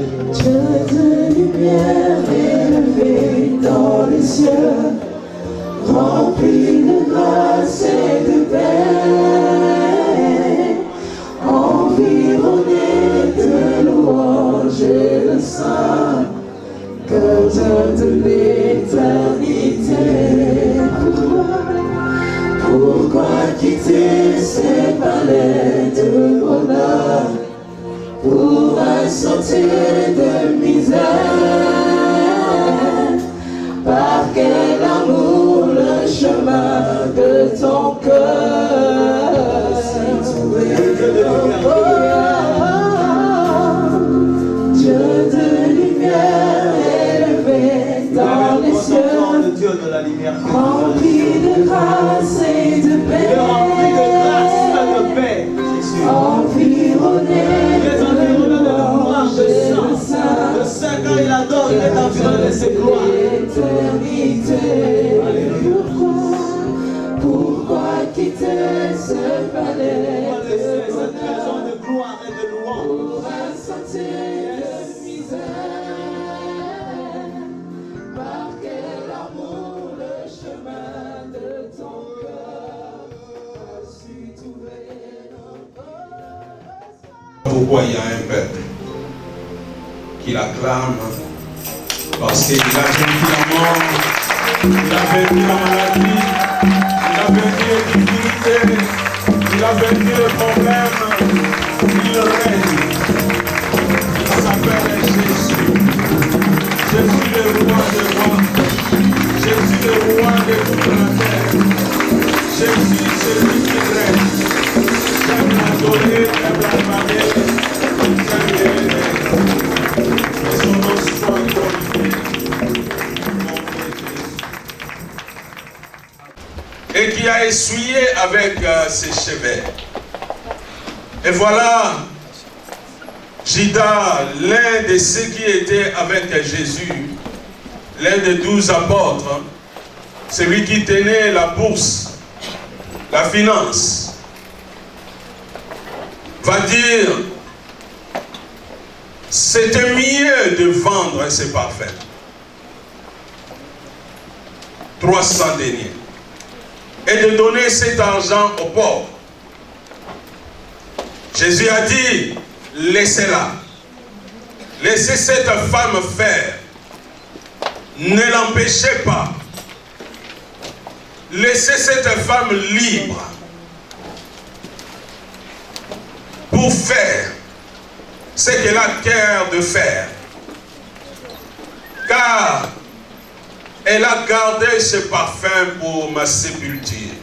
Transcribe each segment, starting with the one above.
Dieu de lumière élevé dans les cieux, rempli de grâce et de paix, environné de louanges et de saints, gardien de l'éternité. Pourquoi quitter ces palais de bonheur pour un sentier de misère? Par quel amour le chemin de ton cœur? Dieu de lumière élevé dans les cieux, Dieu de la lumière, rempli de grâce et de paix, environné de louanges et de saints, le saint quand il adore, il est environné de ses gloires. L'éternité. Pourquoi quitter ce palais de bonheur De gloire et de louange. pour un sentier de misère? Par quel amour le chemin de ton cœur a su trouver notre voie? Pourquoi il y a un peuple qui l'acclame? Parce qu'il a vaincu la mort, il a vaincu la maladie, il a vaincu les difficultés, il a vaincu les problèmes, il règne. Il s'appelle Jésus. Jésus le roi des rois, Jésus le roi de toute la terre. Jésus, celui qui règne. J'aime l'adorer, j'aime l'acclamer, j'aime l'aimer. Et son nom soit glorifié. Et qui a essuyé avec ses cheveux. Et voilà, Judas, l'un de ceux qui étaient avec Jésus, l'un des 12 apôtres, celui qui tenait la bourse, la finance, va dire, c'était mieux de vendre ces parfums. 300 deniers. Et de donner cet argent aux pauvres. Jésus a dit, laissez-la. Laissez cette femme faire. Ne l'empêchez pas. Laissez cette femme libre pour faire ce qu'elle a cœur de faire. Car elle a gardé ce parfum pour ma sépulture.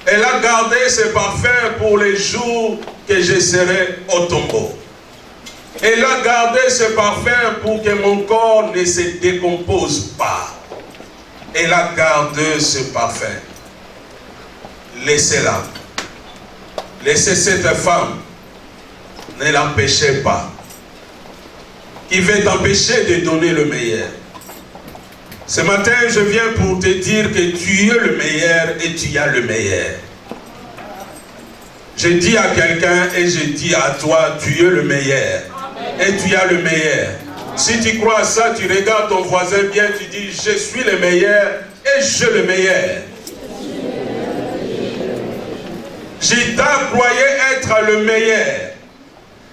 Elle a gardé ce parfum pour les jours que je serai au tombeau. Elle a gardé ce parfum pour que mon corps ne se décompose pas. Elle a gardé ce parfum. Laissez-la. Laissez cette femme. Ne l'empêchez pas. Qui veut t'empêcher de donner le meilleur. Ce matin, je viens pour te dire que tu es le meilleur et tu as le meilleur. Je dis à quelqu'un et je dis à toi, tu es le meilleur. Et tu as le meilleur. Si tu crois à ça, tu regardes ton voisin bien, tu dis, je suis le meilleur et j'ai le meilleur. Judas croyait être le meilleur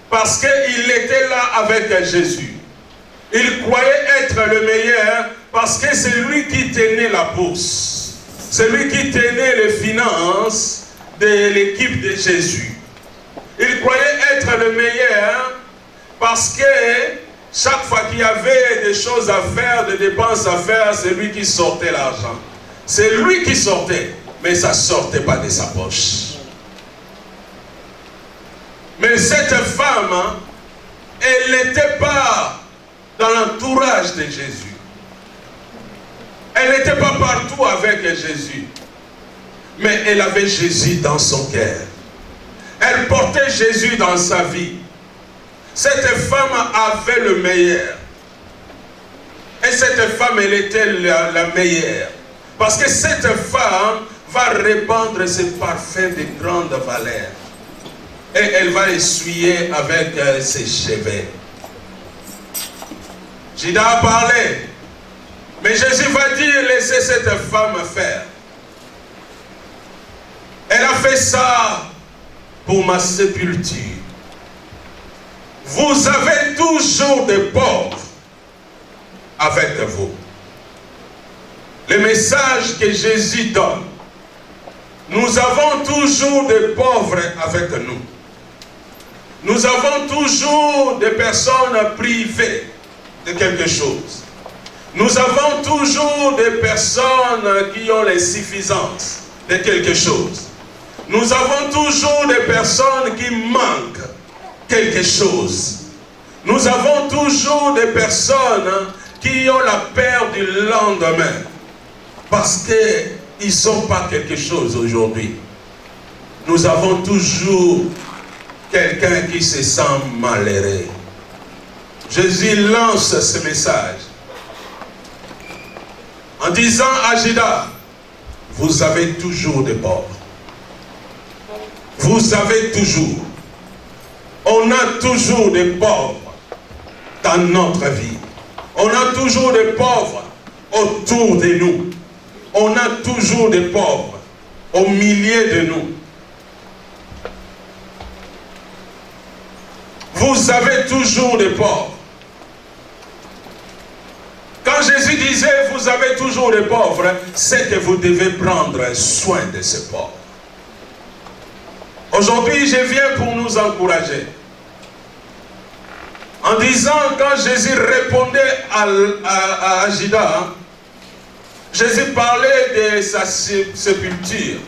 parce qu'il était là avec Jésus. Il croyait être le meilleur parce que c'est lui qui tenait la bourse. C'est lui qui tenait les finances de l'équipe de Jésus. Il croyait être le meilleur parce que chaque fois qu'il y avait des choses à faire, des dépenses à faire, c'est lui qui sortait l'argent. C'est lui qui sortait, mais ça ne sortait pas de sa poche. Mais cette femme, elle n'était pas dans l'entourage de Jésus. Elle n'était pas partout avec Jésus. Mais elle avait Jésus dans son cœur. Elle portait Jésus dans sa vie. Cette femme avait le meilleur. Et cette femme, elle était la meilleure. Parce que cette femme va répandre ses parfums de grande valeur. Et elle va essuyer avec ses cheveux. Judas a parlé. Mais Jésus va dire, laissez cette femme faire. Elle a fait ça pour ma sépulture. Vous avez toujours des pauvres avec vous. Le message que Jésus donne, nous avons toujours des pauvres avec nous. Nous avons toujours des personnes privées de quelque chose. Nous avons toujours des personnes qui ont les suffisances de quelque chose. Nous avons toujours des personnes qui manquent quelque chose. Nous avons toujours des personnes qui ont la peur du lendemain parce qu'ils ne sont pas quelque chose aujourd'hui. Nous avons toujours quelqu'un qui se sent malheureux. Jésus lance ce message en disant à Judas, vous avez toujours des pauvres. Vous avez toujours. On a toujours des pauvres dans notre vie. On a toujours des pauvres autour de nous. On a toujours des pauvres au milieu de nous. Vous avez toujours des pauvres. Quand Jésus disait vous avez toujours des pauvres, c'est que vous devez prendre soin de ces pauvres. Aujourd'hui, je viens pour nous encourager. En disant, quand Jésus répondait à Judas, Jésus parlait de sa sépulture,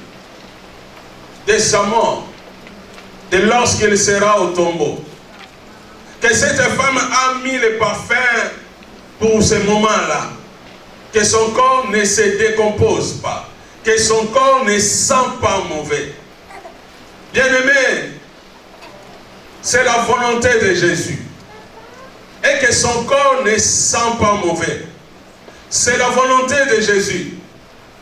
de sa mort, de lorsqu'il sera au tombeau. Que cette femme a mis le parfum pour ce moment-là. Que son corps ne se décompose pas. Que son corps ne sent pas mauvais. Bien-aimé, c'est la volonté de Jésus. Et que son corps ne sent pas mauvais. C'est la volonté de Jésus.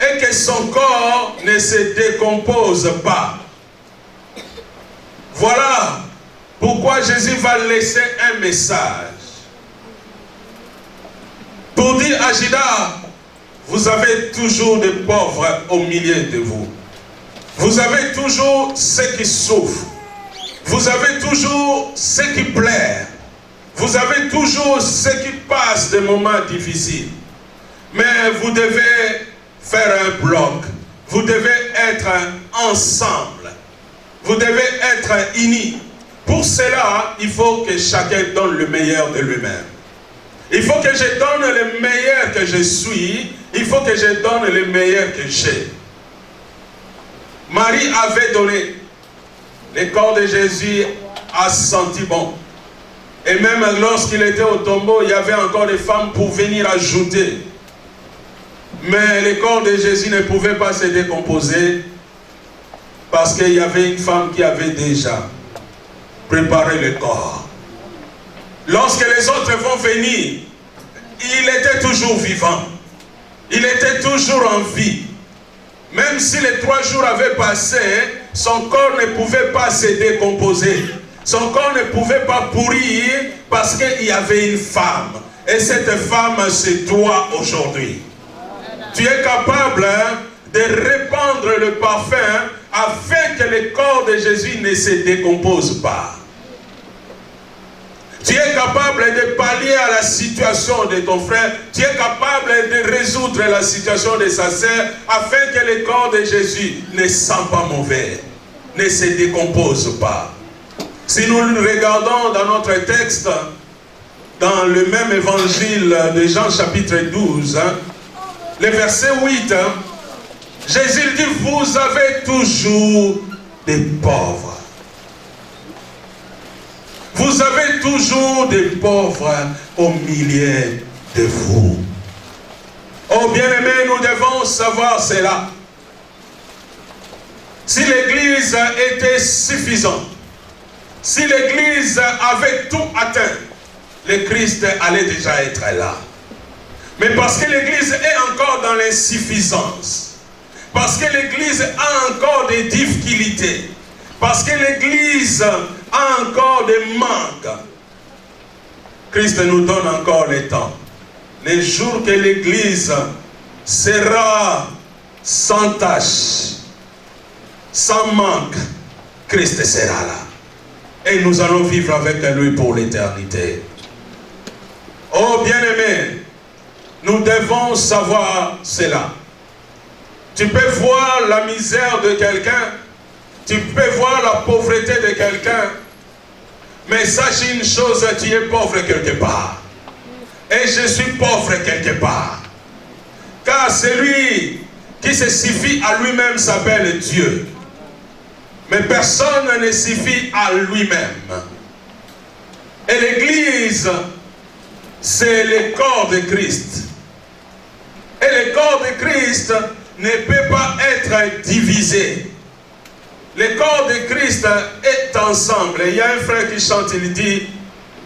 Et que son corps ne se décompose pas. Voilà pourquoi Jésus va laisser un message. Pour dire à Judas, vous avez toujours des pauvres au milieu de vous. Vous avez toujours ceux qui souffrent. Vous avez toujours ceux qui pleurent. Vous avez toujours ceux qui passent des moments difficiles. Mais vous devez faire un bloc. Vous devez être ensemble. Vous devez être unis. Pour cela, il faut que chacun donne le meilleur de lui-même. Il faut que je donne le meilleur que je suis. Il faut que je donne le meilleur que j'ai. Marie avait donné. Le corps de Jésus a senti bon. Et même lorsqu'il était au tombeau, il y avait encore des femmes pour venir ajouter. Mais le corps de Jésus ne pouvait pas se décomposer parce qu'il y avait une femme qui avait déjà préparé le corps. Lorsque les autres vont venir, il était toujours vivant. Il était toujours en vie. Même si les 3 jours avaient passé, son corps ne pouvait pas se décomposer. Son corps ne pouvait pas pourrir parce qu'il y avait une femme. Et cette femme, c'est toi aujourd'hui. Tu es capable de répandre le parfum afin que le corps de Jésus ne se décompose pas. Tu es capable de pallier à la situation de ton frère. Tu es capable de résoudre la situation de sa sœur afin que le corps de Jésus ne sent pas mauvais, ne se décompose pas. Si nous regardons dans notre texte, dans le même évangile de Jean chapitre 12, le verset 8, Jésus dit, vous avez toujours des pauvres. Vous avez toujours des pauvres au milieu de vous. Oh bien-aimés, nous devons savoir cela. Si l'Église était suffisante, si l'Église avait tout atteint, le Christ allait déjà être là. Mais parce que l'Église est encore dans l'insuffisance, parce que l'Église a encore des difficultés, parce que l'Église a encore des manques, Christ nous donne encore le temps. Les jours que l'Église sera sans tache, sans manque, Christ sera là. Et nous allons vivre avec lui pour l'éternité. Oh bien-aimés, nous devons savoir cela. Tu peux voir la misère de quelqu'un, tu peux voir la pauvreté de quelqu'un, mais sache une chose, tu es pauvre quelque part. Et je suis pauvre quelque part. Car celui qui se suffit à lui-même s'appelle Dieu. Mais personne ne suffit à lui-même. Et l'Église, c'est le corps de Christ. Et le corps de Christ ne peut pas être divisé. Le corps de Christ est ensemble. Il y a un frère qui chante, il dit,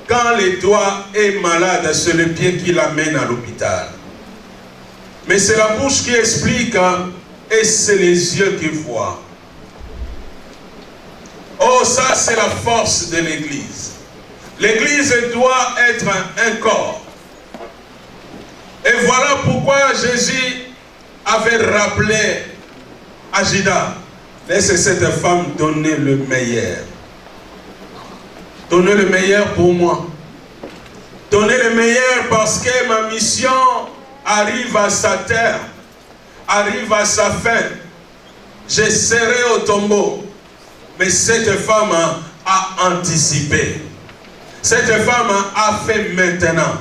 quand le doigt est malade, c'est le pied qui l'amène à l'hôpital. Mais c'est la bouche qui explique et c'est les yeux qui voient. Oh, ça c'est la force de l'Église. L'Église doit être un corps. Et voilà pourquoi Jésus avait rappelé à Judas, laisse cette femme donner le meilleur. Donnez le meilleur pour moi. Donnez le meilleur parce que ma mission arrive à sa terre, arrive à sa fin. Je serai au tombeau. Mais cette femme a anticipé. Cette femme a fait maintenant.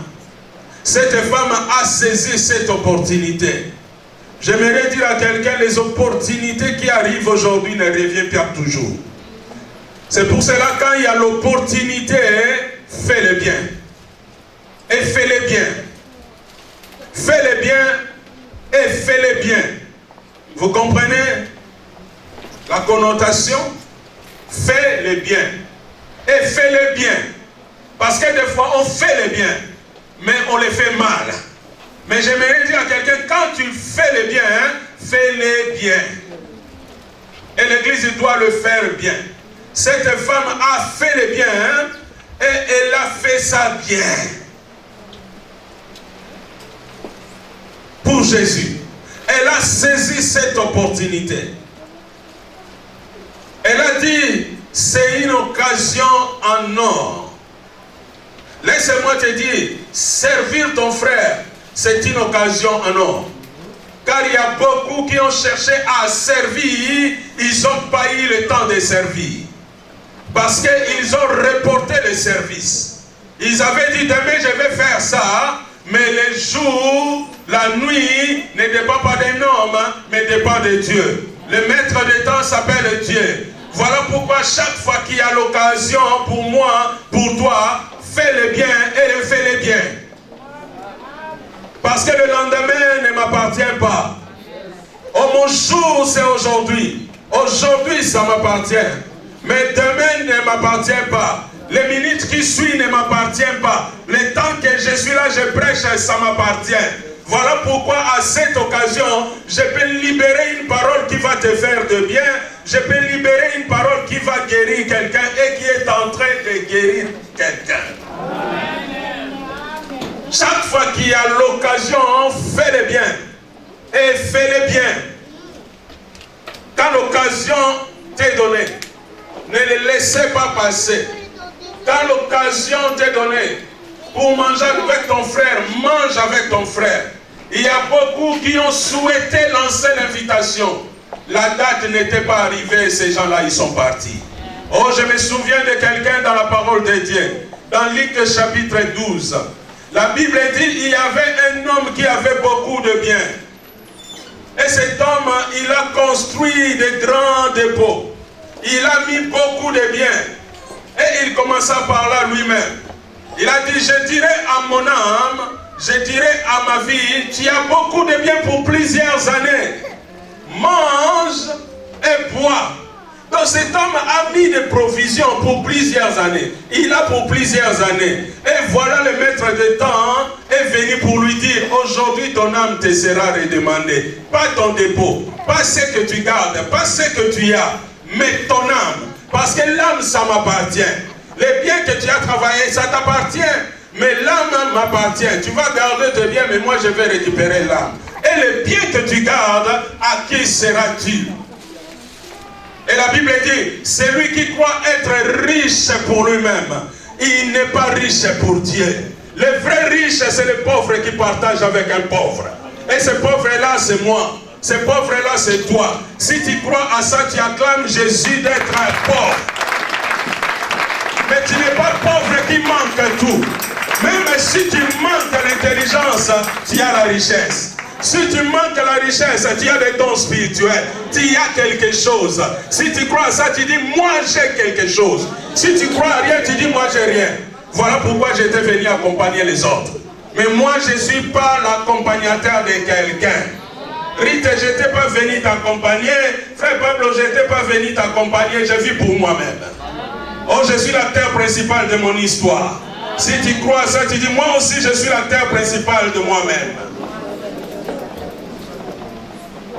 Cette femme a saisi cette opportunité. J'aimerais dire à quelqu'un, les opportunités qui arrivent aujourd'hui ne reviennent pas toujours. C'est pour cela quand il y a l'opportunité, fais-le bien. Et fais-le bien. Fais-le bien et fais-le bien. Vous comprenez la connotation? Fais-le bien. Et fais-le bien. Parce que des fois, on fait le bien, mais on le fait mal. Mais j'aimerais dire à quelqu'un, quand tu fais le bien, fais-le bien. Et l'Église doit le faire bien. Cette femme a fait le bien, et elle a fait ça bien. Pour Jésus. Elle a saisi cette opportunité. Elle a dit, c'est une occasion en or. Laisse-moi te dire, servir ton frère, c'est une occasion en or. Car il y a beaucoup qui ont cherché à servir, ils n'ont pas eu le temps de servir. Parce qu'ils ont reporté le service. Ils avaient dit, demain je vais faire ça, mais le jour, la nuit, ne dépend pas d'un homme, mais dépend de Dieu. Le maître des temps s'appelle Dieu. Voilà pourquoi chaque fois qu'il y a l'occasion pour moi, pour toi, fais-le bien et fais-le bien. Parce que le lendemain ne m'appartient pas. Oh, mon jour, c'est aujourd'hui. Aujourd'hui, ça m'appartient. Mais demain ne m'appartient pas. Les minutes qui suivent ne m'appartiennent pas. Le temps que je suis là, je prêche, ça m'appartient. Voilà pourquoi à cette occasion, je peux libérer une parole qui va te faire de bien. Je peux libérer une parole qui va guérir quelqu'un et qui est en train de guérir quelqu'un. Chaque fois qu'il y a l'occasion, fais-le bien. Et fais-le bien. Quand l'occasion t'est donnée, ne le laissez pas passer. Quand l'occasion t'est donnée pour manger avec ton frère, mange avec ton frère. Il y a beaucoup qui ont souhaité lancer l'invitation. La date n'était pas arrivée, ces gens-là, ils sont partis. Oh, je me souviens de quelqu'un dans la parole de Dieu. Dans Luc chapitre 12. La Bible dit, il y avait un homme qui avait beaucoup de biens. Et cet homme, il a construit de grands dépôts. Il a mis beaucoup de biens. Et il commença par là lui-même. Il a dit, je dirai à mon âme, je dirai à ma vie, tu as beaucoup de biens pour plusieurs années. Mange et bois. Donc cet homme a mis des provisions pour plusieurs années. Il a pour plusieurs années. Et voilà le maître de temps est venu pour lui dire, aujourd'hui ton âme te sera redemandée. Pas ton dépôt, pas ce que tu gardes, pas ce que tu as, mais ton âme. Parce que l'âme, ça m'appartient. Les biens que tu as travaillés, ça t'appartient. mais l'âme m'appartient. Tu vas garder tes biens, mais moi je vais récupérer l'âme. Et le bien que tu gardes, à qui sera-tu? Et la Bible dit, celui qui croit être riche pour lui-même, il n'est pas riche pour Dieu. Le vrai riche, c'est le pauvre qui partage avec un pauvre. Et ce pauvre-là, c'est moi. Ce pauvre-là, c'est toi. Si tu crois à ça, tu acclames Jésus d'être un pauvre. Mais tu n'es pas pauvre qui manque tout. Même si tu manques l'intelligence, tu as la richesse. Si tu manques la richesse, tu as des dons spirituels. Tu as quelque chose. Si tu crois à ça, tu dis, moi j'ai quelque chose. Si tu crois à rien, tu dis, moi j'ai rien. Voilà pourquoi j'étais venu accompagner les autres. Mais moi, je ne suis pas l'accompagnateur de quelqu'un. Rite, je n'étais pas venu t'accompagner. Frère Pablo, je n'étais pas venu t'accompagner. Je vis pour moi-même. Oh, je suis l'acteur principal de mon histoire. Si tu crois à ça, tu dis, moi aussi, je suis l'acteur principal de moi-même.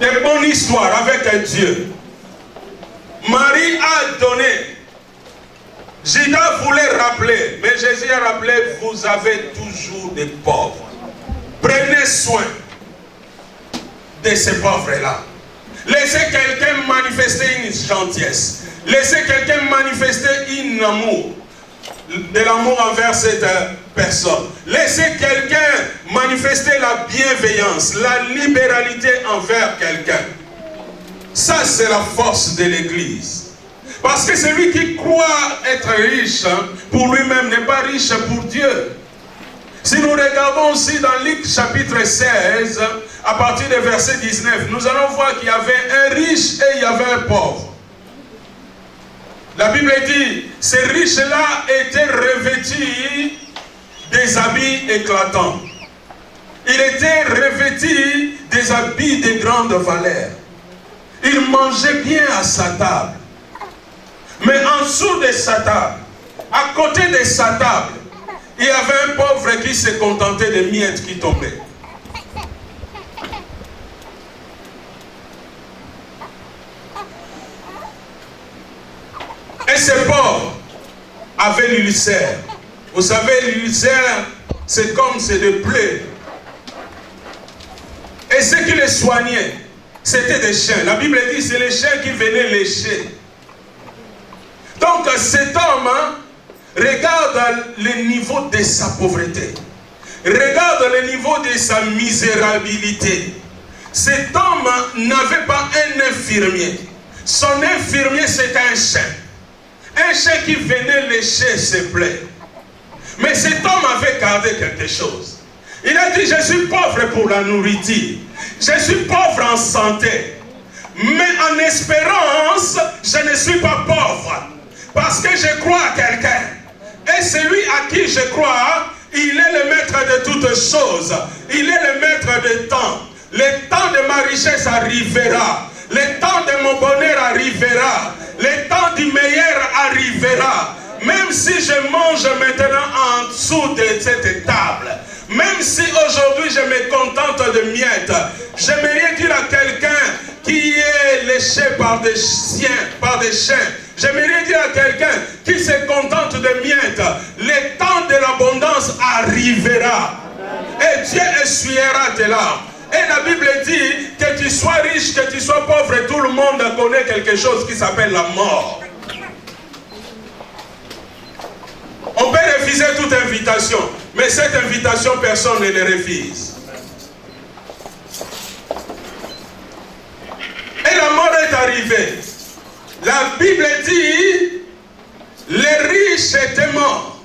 De mon histoire avec Dieu. Marie a donné. Judas voulait rappeler, mais Jésus a rappelé, vous avez toujours des pauvres. Prenez soin de ces pauvres-là. Laissez quelqu'un manifester une gentillesse. Laissez quelqu'un manifester un amour. De l'amour envers cette personne. Laissez quelqu'un manifester la bienveillance, la libéralité envers quelqu'un. Ça, c'est la force de l'Église. Parce que celui qui croit être riche, pour lui-même n'est pas riche pour Dieu. Si nous regardons aussi dans Luc chapitre 16, à partir du verset 19, nous allons voir qu'il y avait un riche et il y avait un pauvre. La Bible dit, ce riche-là était revêtu des habits éclatants. Il était revêtu des habits de grande valeur. Il mangeait bien à sa table. Mais en dessous de sa table, à côté de sa table, il y avait un pauvre qui se contentait des miettes qui tombaient. Et ce pauvre avait l'ulcère. Vous savez, l'ulcère, c'est comme c'est des plaies. Et ceux qui les soignaient, c'était des chiens. La Bible dit, c'est les chiens qui venaient lécher. Donc cet homme, regarde le niveau de sa pauvreté. Regarde le niveau de sa misérabilité. Cet homme n'avait pas un infirmier. Son infirmier, c'était un chien. Un chien qui venait lécher ses plaies. Mais cet homme avait gardé quelque chose. Il a dit, je suis pauvre pour la nourriture. Je suis pauvre en santé. Mais en espérance, je ne suis pas pauvre. Parce que je crois à quelqu'un. Et celui à qui je crois, il est le maître de toutes choses. Il est le maître du temps. Le temps de ma richesse arrivera. Le temps de mon bonheur arrivera. Le temps du meilleur arrivera. Même si je mange maintenant en dessous de cette table. Même si aujourd'hui je me contente de miettes. J'aimerais dire à quelqu'un qui est léché par des chiens, j'aimerais dire à quelqu'un qui se contente de miettes, le temps de l'abondance arrivera. Et Dieu essuiera tes larmes. Et la Bible dit que tu sois riche, que tu sois pauvre, tout le monde connaît quelque chose qui s'appelle la mort. On peut refuser toute invitation, mais cette invitation, personne ne la refuse. Et la mort est arrivée. La Bible dit, les riches étaient morts.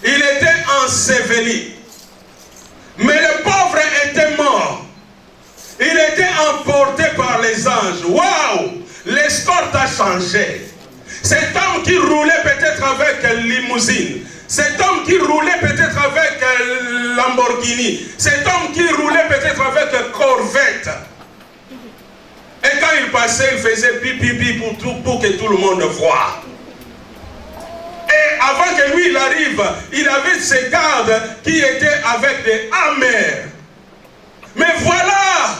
Il était enseveli. Mais le pauvre était mort. Il était emporté par les anges. Waouh! L'escorte a changé. Cet homme qui roulait peut-être avec limousine. Cet homme qui roulait peut-être avec Lamborghini. Cet homme qui roulait peut-être avec Corvette. Et quand il passait, il faisait pipi pour que tout le monde voie. Et avant que lui il arrive, il avait ses gardes qui étaient avec des hammers. Mais voilà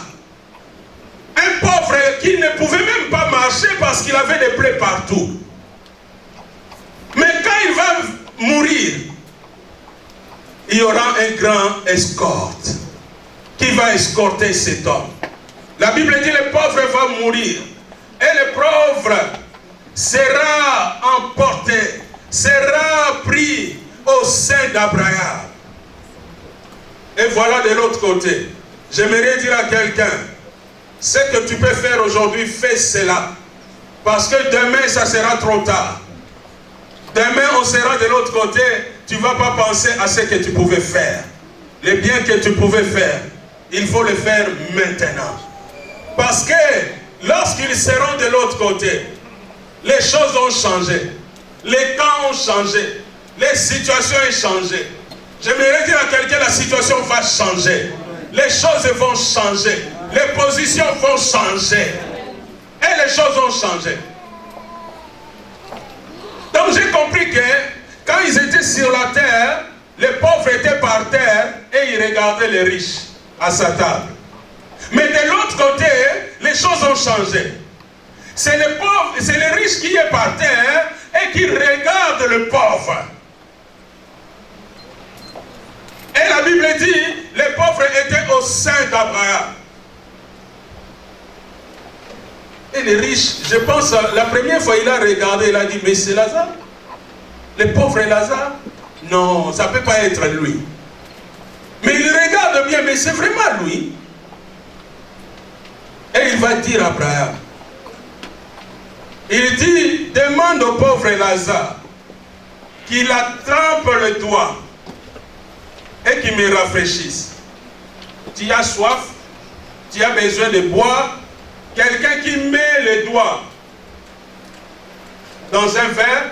un pauvre qui ne pouvait même pas marcher parce qu'il avait des plaies partout. Mais quand il va mourir, il y aura un grand escorte qui va escorter cet homme. La Bible dit le pauvre va mourir et le pauvre sera emporté, sera pris au sein d'Abraham. Et voilà de l'autre côté. J'aimerais dire à quelqu'un, ce que tu peux faire aujourd'hui, fais cela. Parce que demain, ça sera trop tard. Demain, on sera de l'autre côté, tu ne vas pas penser à ce que tu pouvais faire. Les biens que tu pouvais faire, il faut le faire maintenant. Parce que lorsqu'ils seront de l'autre côté, les choses ont changé. Les temps ont changé. Les situations ont changé. J'aimerais dire à quelqu'un, la situation va changer. Les choses vont changer. Les positions vont changer. Et les choses ont changé. Donc j'ai compris que quand ils étaient sur la terre, les pauvres étaient par terre et ils regardaient les riches à sa table. Mais de l'autre côté, les choses ont changé. C'est les pauvres, c'est les riches qui est par terre et qui regardent le pauvre. Et la Bible dit, les pauvres étaient au sein d'Abraham. Et les riches, je pense, la première fois il a regardé, il a dit, mais c'est Lazare. Le pauvre Lazare? Non, ça ne peut pas être lui. Mais il regarde bien, mais c'est vraiment lui. Et il va dire à Abraham, il dit, demande au pauvre Lazare qu'il attrape le doigt et qu'il me rafraîchisse. Tu as soif, tu as besoin de boire. Quelqu'un qui met les doigts dans un verre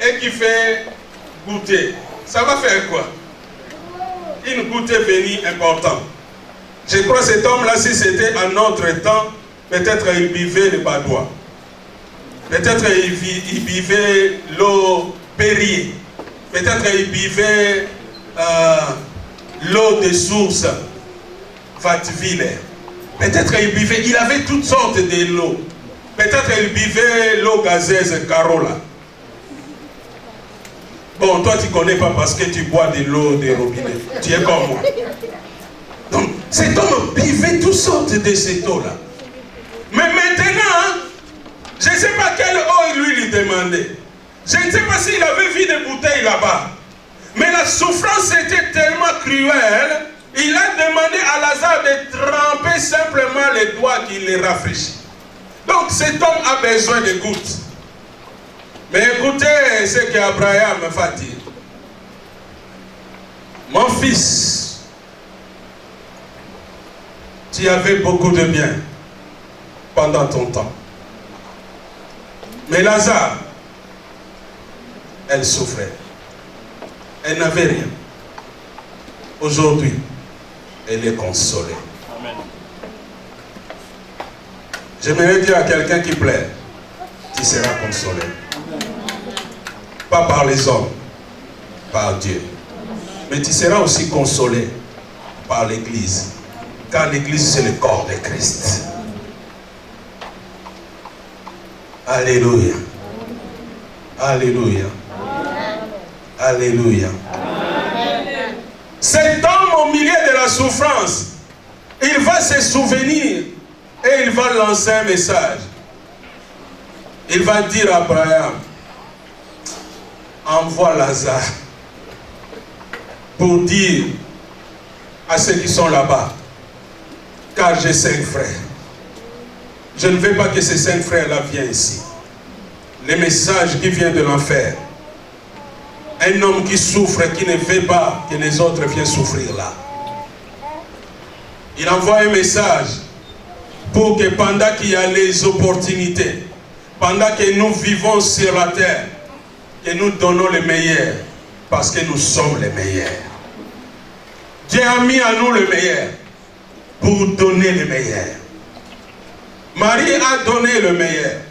et qui fait goûter. Ça va faire quoi? Une goûtée bénie importante. Je crois que cet homme-là, si c'était en notre temps, peut-être il buvait le badois. Peut-être il buvait l'eau Perrier. Peut-être il buvait l'eau des sources Vatviller. Peut-être il buvait, il avait toutes sortes de l'eau. Peut-être il buvait l'eau gazeuse Carola. Bon, toi tu ne connais pas parce que tu bois de l'eau des robinets. Tu es comme moi. Donc, cet homme buvait toutes sortes de cette eau-là. Mais maintenant, je ne sais pas quelle eau lui demandait. Je ne sais pas s'il avait vu des bouteilles là-bas. Mais la souffrance était tellement cruelle, il a demandé à Lazare de tremper simplement les doigts qui les rafraîchit. Donc cet homme a besoin de gouttes. Mais écoutez ce qu'Abraham va dire. Mon fils, tu avais beaucoup de biens pendant ton temps. Mais Lazare, elle souffrait. Elle n'avait rien. Aujourd'hui, elle est consolée. Amen. J'aimerais dire à quelqu'un qui plaît, tu seras consolé. Pas par les hommes, par Dieu. Mais tu seras aussi consolé par l'Église. Car l'Église, c'est le corps de Christ. Alléluia. Alléluia. Alléluia. Cet homme au milieu de la souffrance, il va se souvenir et il va lancer un message. Il va dire à Abraham, envoie Lazare pour dire à ceux qui sont là-bas, car j'ai 5 frères. Je ne veux pas que ces 5 frères-là viennent ici. Le message qui vient de l'enfer. Un homme qui souffre, qui ne veut pas que les autres viennent souffrir là. Il envoie un message pour que pendant qu'il y a les opportunités, pendant que nous vivons sur la terre, que nous donnons le meilleur, parce que nous sommes les meilleurs. Dieu a mis à nous le meilleur pour donner le meilleur. Marie a donné le meilleur.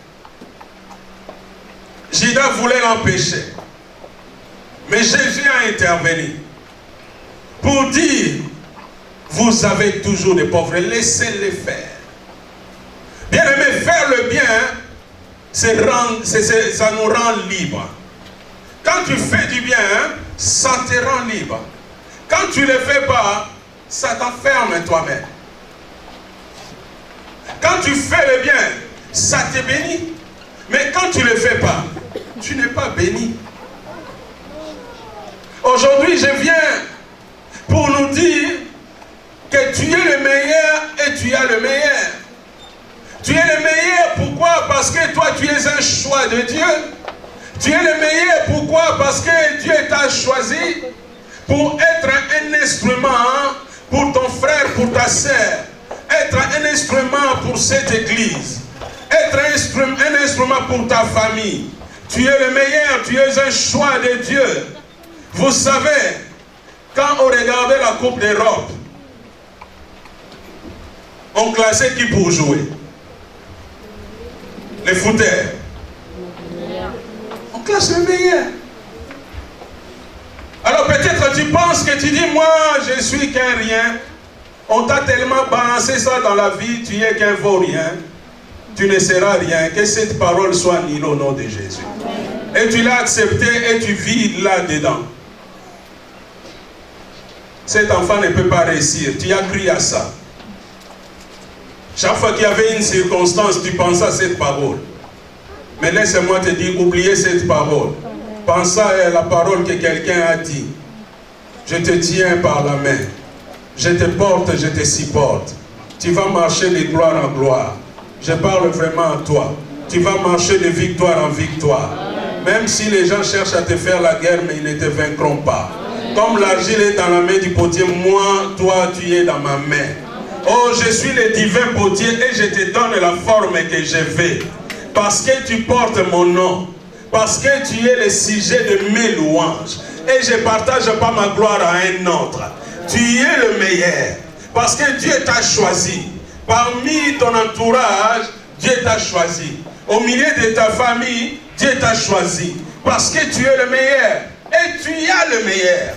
Judas voulait l'empêcher. Mais Jésus a intervenu pour dire, vous avez toujours des pauvres, laissez-les faire. Bien aimé, faire le bien, ça nous rend libre. Quand tu fais du bien, ça te rend libre. Quand tu ne le fais pas, ça t'enferme toi-même. Quand tu fais le bien, ça te bénit. Mais quand tu ne le fais pas, tu n'es pas béni. Aujourd'hui, je viens pour nous dire que tu es le meilleur et tu as le meilleur. Tu es le meilleur, pourquoi? Parce que toi, tu es un choix de Dieu. Tu es le meilleur, pourquoi? Parce que Dieu t'a choisi pour être un instrument pour ton frère, pour ta sœur. Être un instrument pour cette église. Être un instrument pour ta famille. Tu es le meilleur, tu es un choix de Dieu. Vous savez, quand on regardait la Coupe d'Europe, on classait qui pour jouer? Les footeurs. On classe le meilleur. Alors peut-être tu penses que tu dis, moi je suis qu'un rien. On t'a tellement balancé ça dans la vie, tu es qu'un vaurien. Tu ne seras rien. Que cette parole soit nulle au nom de Jésus. Et tu l'as accepté et tu vis là-dedans. Cet enfant ne peut pas réussir. Tu as cru à ça. Chaque fois qu'il y avait une circonstance, tu pensais à cette parole. Mais laisse-moi te dire, oubliez cette parole. Pense à la parole que quelqu'un a dit. Je te tiens par la main. Je te porte, je te supporte. Tu vas marcher de gloire en gloire. Je parle vraiment à toi. Tu vas marcher de victoire en victoire. Même si les gens cherchent à te faire la guerre, mais ils ne te vaincront pas. Comme l'argile est dans la main du potier, moi, toi, tu es dans ma main. Oh, je suis le divin potier et je te donne la forme que je veux. Parce que tu portes mon nom. Parce que tu es le sujet de mes louanges. Et je ne partage pas ma gloire à un autre. Tu es le meilleur. Parce que Dieu t'a choisi. Parmi ton entourage, Dieu t'a choisi. Au milieu de ta famille, Dieu t'a choisi. Parce que tu es le meilleur. Et tu as le meilleur.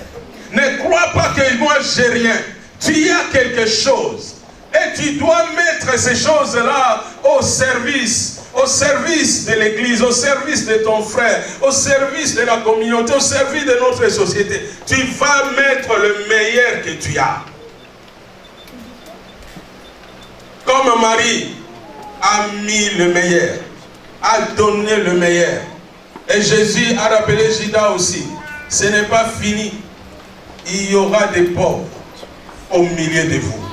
Ne crois pas que moi j'ai rien. Tu as quelque chose. Et tu dois mettre ces choses-là au service de l'église, au service de ton frère, au service de la communauté, au service de notre société. Tu vas mettre le meilleur que tu as. Comme Marie a mis le meilleur, a donné le meilleur. Et Jésus a rappelé Judas aussi. Ce n'est pas fini. Il y aura des pauvres au milieu de vous.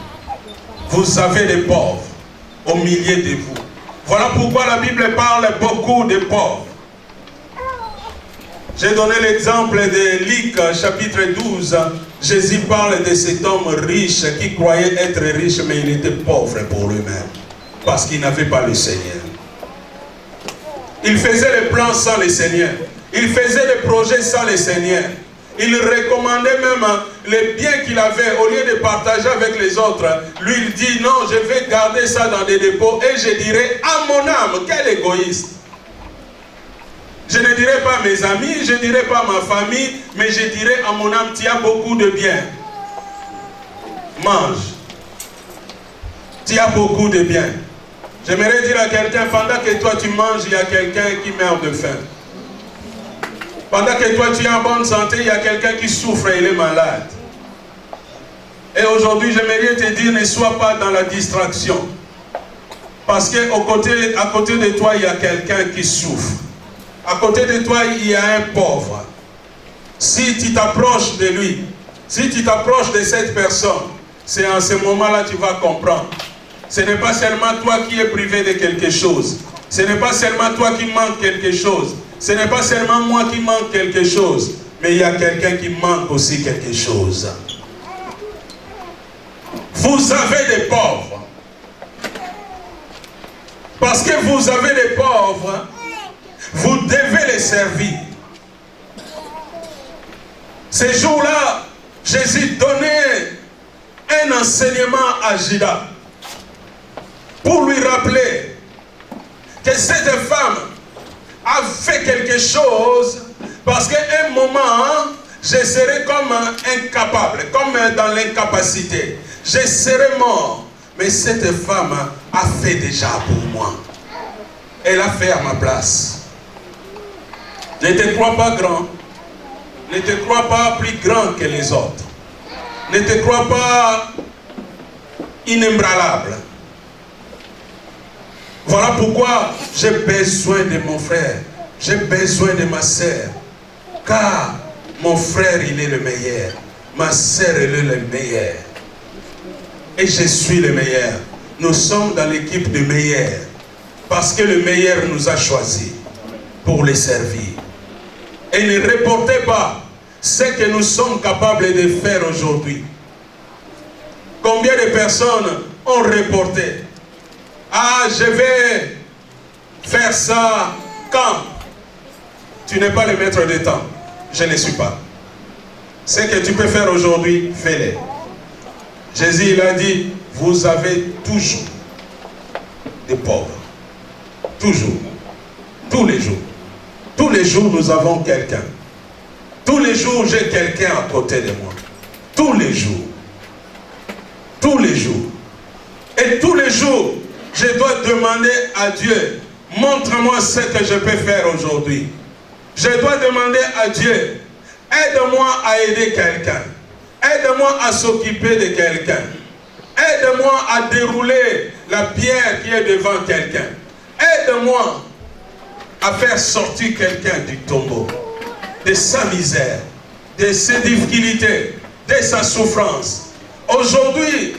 Vous avez des pauvres au milieu de vous. Voilà pourquoi la Bible parle beaucoup de pauvres. J'ai donné l'exemple de Luc chapitre 12. Jésus parle de cet homme riche qui croyait être riche, mais il était pauvre pour lui-même. Parce qu'il n'avait pas le Seigneur. Il faisait les plans sans le Seigneur. Il faisait les projets sans le Seigneur. Il recommandait même les biens qu'il avait, au lieu de partager avec les autres. Lui, il dit, non, je vais garder ça dans des dépôts et je dirai à mon âme, quel égoïste. Je ne dirai pas à mes amis, je ne dirai pas à ma famille, mais je dirai à mon âme, tu as beaucoup de biens. Mange. Tu as beaucoup de biens. J'aimerais dire à quelqu'un, pendant que toi tu manges, il y a quelqu'un qui meurt de faim. Pendant que toi tu es en bonne santé, il y a quelqu'un qui souffre et il est malade. Et aujourd'hui, j'aimerais te dire, ne sois pas dans la distraction. Parce qu'à côté de toi, il y a quelqu'un qui souffre. À côté de toi, il y a un pauvre. Si tu t'approches de lui, si tu t'approches de cette personne, c'est en ce moment-là que tu vas comprendre. Ce n'est pas seulement toi qui es privé de quelque chose. Ce n'est pas seulement toi qui manque quelque chose. Ce n'est pas seulement moi qui manque quelque chose. Mais il y a quelqu'un qui manque aussi quelque chose. Vous avez des pauvres. Parce que vous avez des pauvres, vous devez les servir. Ce jour-là, Jésus donnait un enseignement à Judas pour lui rappeler que cette femme a fait quelque chose parce qu'à un moment, je serai comme incapable, comme dans l'incapacité. Je serai mort. Mais cette femme a fait déjà pour moi. Elle a fait à ma place. Ne te crois pas grand. Ne te crois pas plus grand que les autres. Ne te crois pas inébranlable. Voilà pourquoi j'ai besoin de mon frère. J'ai besoin de ma sœur. Car mon frère, il est le meilleur. Ma sœur, elle est le meilleur. Et je suis le meilleur. Nous sommes dans l'équipe de meilleurs. Parce que le meilleur nous a choisis pour les servir. Et ne reportez pas ce que nous sommes capables de faire aujourd'hui. Combien de personnes ont reporté? Ah, je vais faire ça quand? Tu n'es pas le maître de temps. Je ne suis pas. Ce que tu peux faire aujourd'hui, fais-le. Jésus, il a dit, vous avez toujours des pauvres. Toujours. Tous les jours. Tous les jours, nous avons quelqu'un. Tous les jours, j'ai quelqu'un à côté de moi. Tous les jours. Tous les jours. Et tous les jours, je dois demander à Dieu, montre-moi ce que je peux faire aujourd'hui. Je dois demander à Dieu, aide-moi à aider quelqu'un. Aide-moi à s'occuper de quelqu'un. Aide-moi à dérouler la pierre qui est devant quelqu'un. Aide-moi à faire sortir quelqu'un du tombeau, de sa misère, de ses difficultés, de sa souffrance. Aujourd'hui,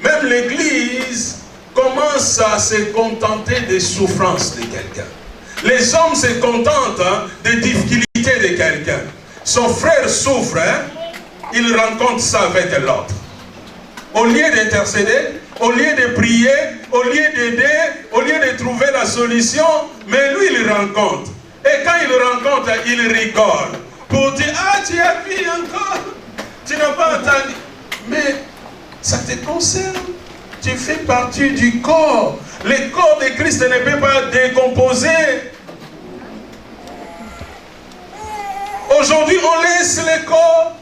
même l'Église commence à se contenter des souffrances de quelqu'un. Les hommes se contentent des difficultés de quelqu'un. Son frère souffre, il rencontre ça avec l'autre. Au lieu d'intercéder, au lieu de prier, au lieu d'aider, au lieu de trouver la solution, mais lui il rencontre. Et quand il rencontre, il rigole. Pour dire, ah tu as vu encore, tu n'as pas entendu. Mais ça te concerne. Tu fais partie du corps. Le corps de Christ ne peut pas décomposer. Aujourd'hui, on laisse le corps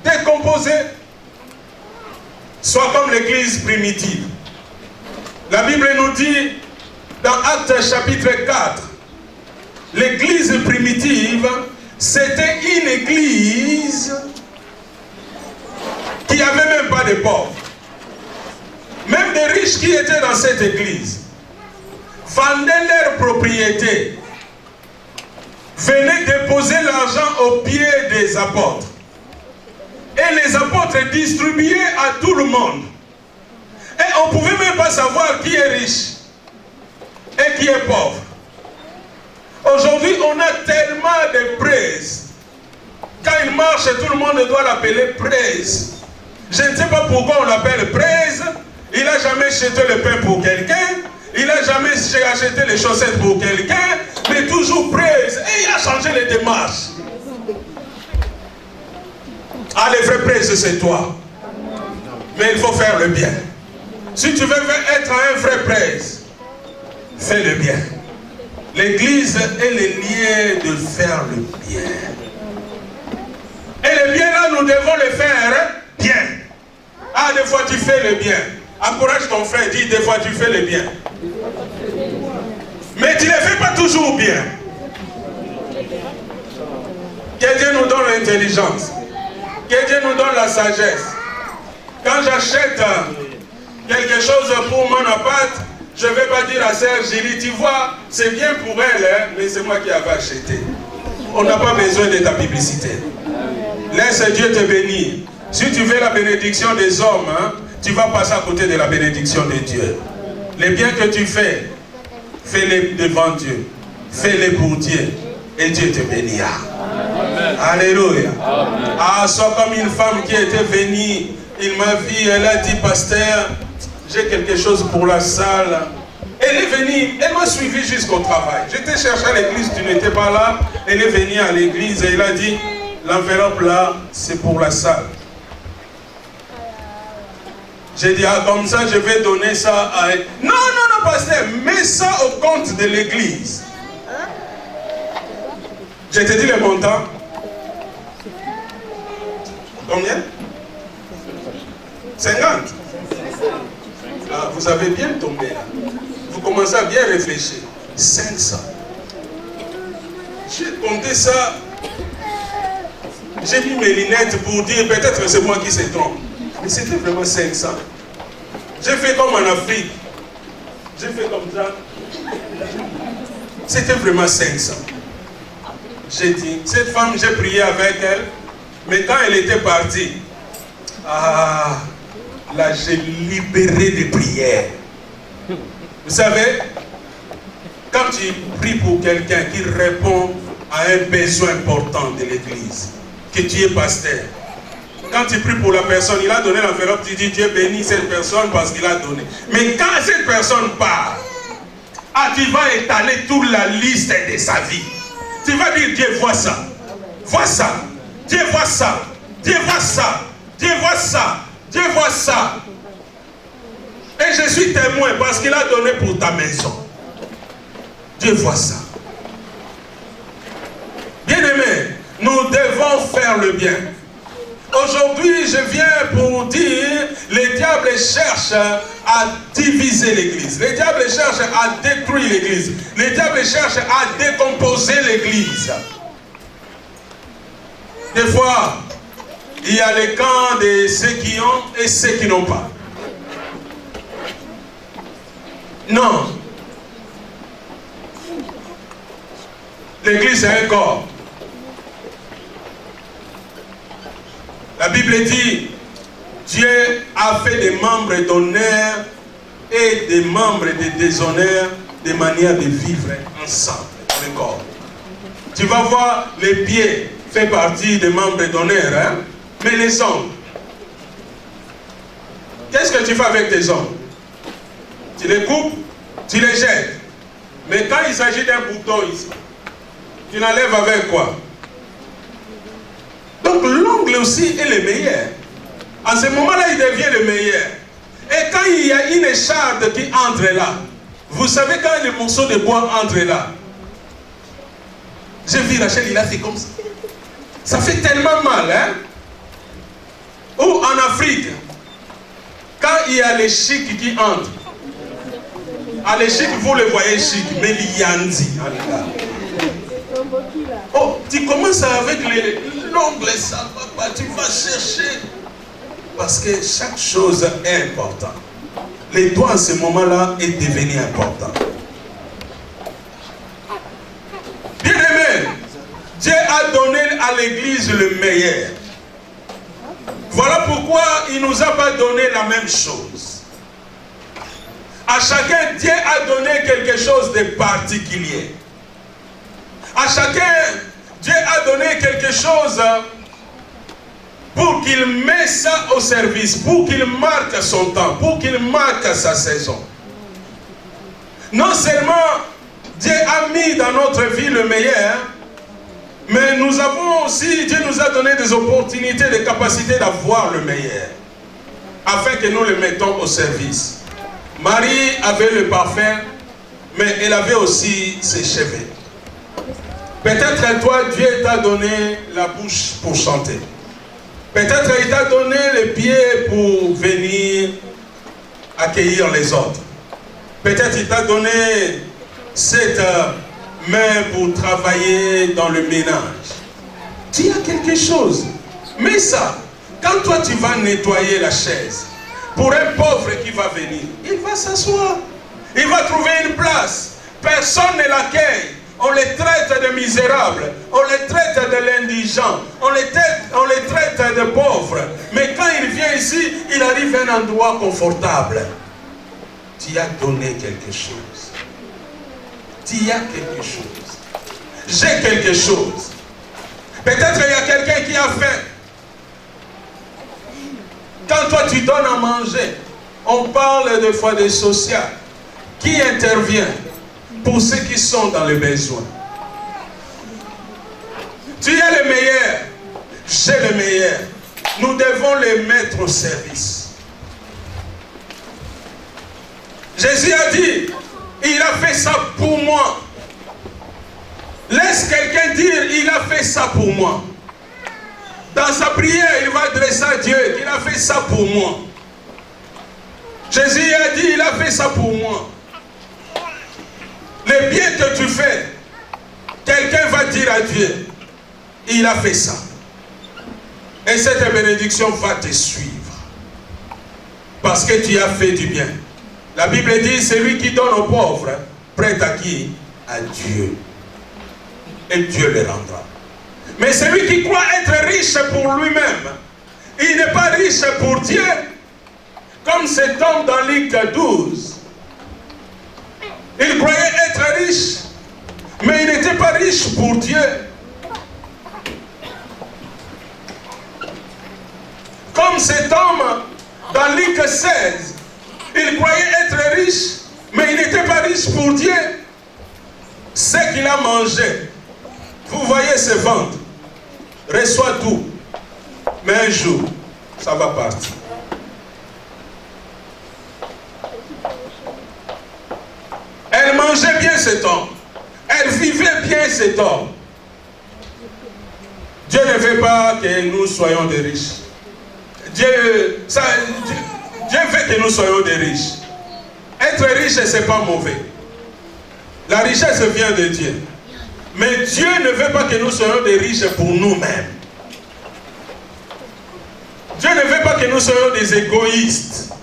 décomposer. Soit comme l'église primitive. La Bible nous dit, dans Actes chapitre 4, l'église primitive, c'était une église qui n'avait même pas de pauvres. Même des riches qui étaient dans cette église vendaient leurs propriétés, venaient déposer l'argent aux pieds des apôtres. Et les apôtres distribuaient à tout le monde. Et on ne pouvait même pas savoir qui est riche et qui est pauvre. Aujourd'hui, on a tellement de praises. Quand il marche, tout le monde doit l'appeler praise. Je ne sais pas pourquoi on l'appelle praise. Il n'a jamais acheté le pain pour quelqu'un. Il n'a jamais acheté les chaussettes pour quelqu'un. Mais toujours praise. Et il a changé les démarches. Ah, les vrais praise, c'est toi. Mais il faut faire le bien. Si tu veux être un vrai praise, fais le bien. L'église est le lieu de faire le bien. Et le bien là, nous devons le faire bien. Ah, des fois tu fais le bien. Encourage ton frère, dis des fois tu fais le bien. Mais tu ne le fais pas toujours bien. Que Dieu nous donne l'intelligence. Que Dieu nous donne la sagesse. Quand j'achète quelque chose pour mon appart, je ne vais pas dire à Sœur Julie, tu vois, c'est bien pour elle, hein, mais c'est moi qui avais acheté. On n'a pas besoin de ta publicité. Laisse Dieu te bénir. Si tu veux la bénédiction des hommes, hein, tu vas passer à côté de la bénédiction de Dieu. Les biens que tu fais, fais-les devant Dieu. Fais-les pour Dieu. Et Dieu te bénira. Amen. Alléluia. Amen. Ah, sois comme une femme qui était venue. Il m'a vu, elle a dit, pasteur, j'ai quelque chose pour la salle. Elle est venue, elle m'a suivi jusqu'au travail. J'étais cherché à l'église, tu n'étais pas là. Elle est venue à l'église et elle a dit, l'enveloppe là, c'est pour la salle. J'ai dit, ah, comme ça, je vais donner ça à elle. Non, non, non, pasteur, mets ça au compte de l'église. Je te dis le montant. Combien? 50. Ah, vous avez bien tombé là. Vous commencez à bien réfléchir. 500. J'ai compté ça. J'ai mis mes lunettes pour dire peut-être que c'est moi qui se trompe. Mais c'était vraiment 500. J'ai fait comme en Afrique. J'ai fait comme ça. C'était vraiment 500. J'ai dit, cette femme, j'ai prié avec elle. Mais quand elle était partie, là, j'ai libéré des prières. Vous savez, quand tu pries pour quelqu'un qui répond à un besoin important de l'église, que tu es pasteur, quand tu pries pour la personne, il a donné l'enveloppe, tu dis Dieu bénit cette personne parce qu'il a donné. Mais quand cette personne part, tu vas étaler toute la liste de sa vie. Tu vas dire Dieu voit ça, vois ça, Dieu voit ça, Dieu voit ça, Dieu voit ça, Dieu voit ça. Et je suis témoin parce qu'il a donné pour ta maison. Dieu voit ça. Bien-aimés, nous devons faire le bien. Aujourd'hui, je viens pour dire, le diable cherche à diviser l'église. Le diable cherche à détruire l'église. Le diable cherche à décomposer l'église. Des fois, il y a les camps de ceux qui ont et ceux qui n'ont pas. Non. L'église est un corps. La Bible dit, Dieu a fait des membres d'honneur et des membres de déshonneur de manière de vivre ensemble, le corps. Tu vas voir, les pieds font partie des membres d'honneur, hein? Mais les ongles, qu'est-ce que tu fais avec tes ongles? Tu les coupes, tu les jettes. Mais quand il s'agit d'un bouton ici, tu l'enlèves avec quoi? Donc l'ongle aussi est le meilleur. En ce moment-là, il devient le meilleur. Et quand il y a une écharde qui entre là, vous savez quand le morceau de bois entre là, j'ai vu Rachel, il a fait comme ça. Ça fait tellement mal, hein? Ou en Afrique, quand il y a les chics qui entrent, les chics, vous le voyez chic, mais l'yandi, oh, tu commences avec l'ongle, ça va pas, tu vas chercher. Parce que chaque chose est importante. Les doigts, à ce moment-là, est devenu important. Bien-aimé, Dieu a donné à l'église le meilleur. Voilà pourquoi il ne nous a pas donné la même chose. À chacun, Dieu a donné quelque chose de particulier. À chacun, Dieu a donné quelque chose pour qu'il mette ça au service, pour qu'il marque son temps, pour qu'il marque sa saison. Non seulement Dieu a mis dans notre vie le meilleur, mais nous avons aussi, Dieu nous a donné des opportunités, des capacités d'avoir le meilleur, afin que nous le mettons au service. Marie avait le parfum, mais elle avait aussi ses cheveux. Peut-être toi, Dieu t'a donné la bouche pour chanter. Peut-être il t'a donné les pieds pour venir accueillir les autres. Peut-être il t'a donné cette main pour travailler dans le ménage. Tu as quelque chose. Mais ça, quand toi tu vas nettoyer la chaise, pour un pauvre qui va venir, il va s'asseoir. Il va trouver une place. Personne ne l'accueille. On les traite de misérables, on les traite de l'indigent, on les traite de pauvres. Mais quand il vient ici, il arrive à un endroit confortable. Tu as donné quelque chose. Tu as quelque chose. J'ai quelque chose. Peut-être il y a quelqu'un qui a faim. Quand toi tu donnes à manger, on parle des fois des social. Qui intervient pour ceux qui sont dans le besoin? Tu es le meilleur, j'ai le meilleur. Nous devons les mettre au service. Jésus a dit, il a fait ça pour moi. Laisse quelqu'un dire, il a fait ça pour moi. Dans sa prière, il va adresser à Dieu qu'il a fait ça pour moi. Jésus a dit, il a fait ça pour moi. Le bien que tu fais, quelqu'un va dire à Dieu, il a fait ça. Et cette bénédiction va te suivre. parce que tu as fait du bien. La Bible dit, celui qui donne aux pauvres, prête à qui? À Dieu. Et Dieu le rendra. Mais celui qui croit être riche pour lui-même, il n'est pas riche pour Dieu. Comme cet homme dans Luc 12. Il croyait être riche, mais il n'était pas riche pour Dieu. Comme cet homme dans Luc 16, il croyait être riche, mais il n'était pas riche pour Dieu. Ce qu'il a mangé, vous voyez ce ventre, reçoit tout, mais un jour, ça va partir. Elle mangeait bien cet homme, elle vivait bien cet homme. Dieu ne veut pas que nous soyons des riches. Dieu veut que nous soyons des riches. Être riche, ce n'est pas mauvais. La richesse vient de Dieu. Mais Dieu ne veut pas que nous soyons des riches pour nous-mêmes. Dieu ne veut pas que nous soyons des égoïstes.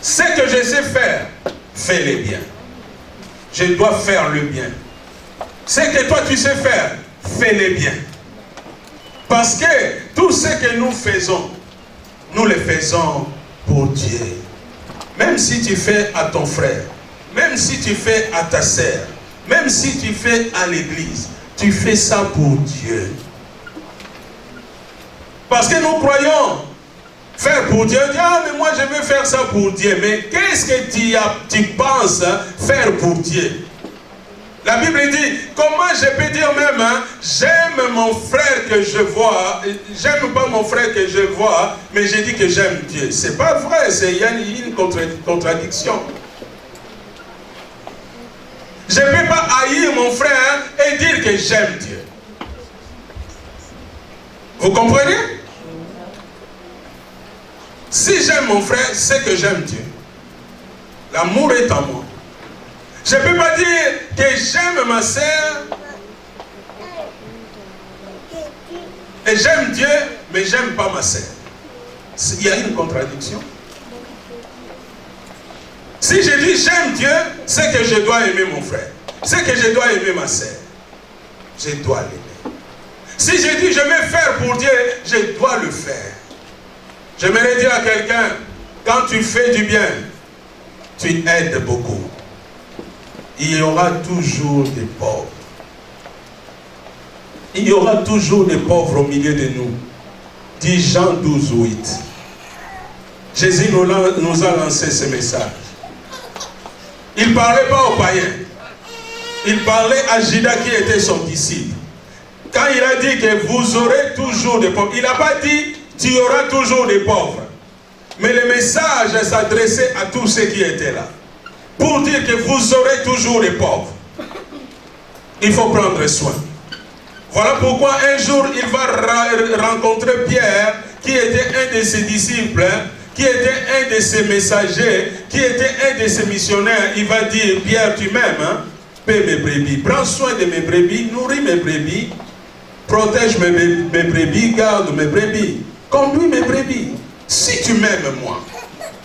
Ce que je sais faire, fais-le bien. Je dois faire le bien. Ce que toi tu sais faire, fais-le bien. Parce que tout ce que nous faisons, nous le faisons pour Dieu. Même si tu fais à ton frère, même si tu fais à ta sœur, même si tu fais à l'église, tu fais ça pour Dieu. Parce que nous croyons faire pour Dieu. Ah, mais moi je veux faire ça pour Dieu. Mais qu'est-ce que tu penses faire pour Dieu? La Bible dit, comment je peux dire même, hein, j'aime mon frère que je vois, j'aime pas mon frère que je vois, mais je dis que j'aime Dieu. C'est pas vrai, il y a une contradiction. Je ne peux pas haïr mon frère et dire que j'aime Dieu. Vous comprenez? Si j'aime mon frère, c'est que j'aime Dieu. L'amour est en moi. Je ne peux pas dire que j'aime ma sœur et j'aime Dieu, mais je n'aime pas ma sœur. Il y a une contradiction. Si je dis j'aime Dieu, c'est que je dois aimer mon frère. C'est que je dois aimer ma sœur. Je dois l'aimer. Si je dis je vais faire pour Dieu, je dois le faire. J'aimerais dire à quelqu'un, quand tu fais du bien, tu aides beaucoup. Il y aura toujours des pauvres. Il y aura toujours des pauvres au milieu de nous. Dit Jean 12, 8. Jésus nous a lancé ce message. Il ne parlait pas aux païens. Il parlait à Judas qui était son disciple. Quand il a dit que vous aurez toujours des pauvres, il n'a pas dit tu auras toujours des pauvres. Mais le message s'adressait à tous ceux qui étaient là. Pour dire que vous aurez toujours des pauvres. Il faut prendre soin. Voilà pourquoi un jour il va rencontrer Pierre, qui était un de ses disciples, qui était un de ses messagers, qui était un de ses missionnaires. Il va dire, Pierre, tu m'aimes, hein? Paie mes brebis, prends soin de mes brebis, nourris mes brebis, protège mes brebis, garde mes brebis, conduis mes brebis. Si tu m'aimes moi,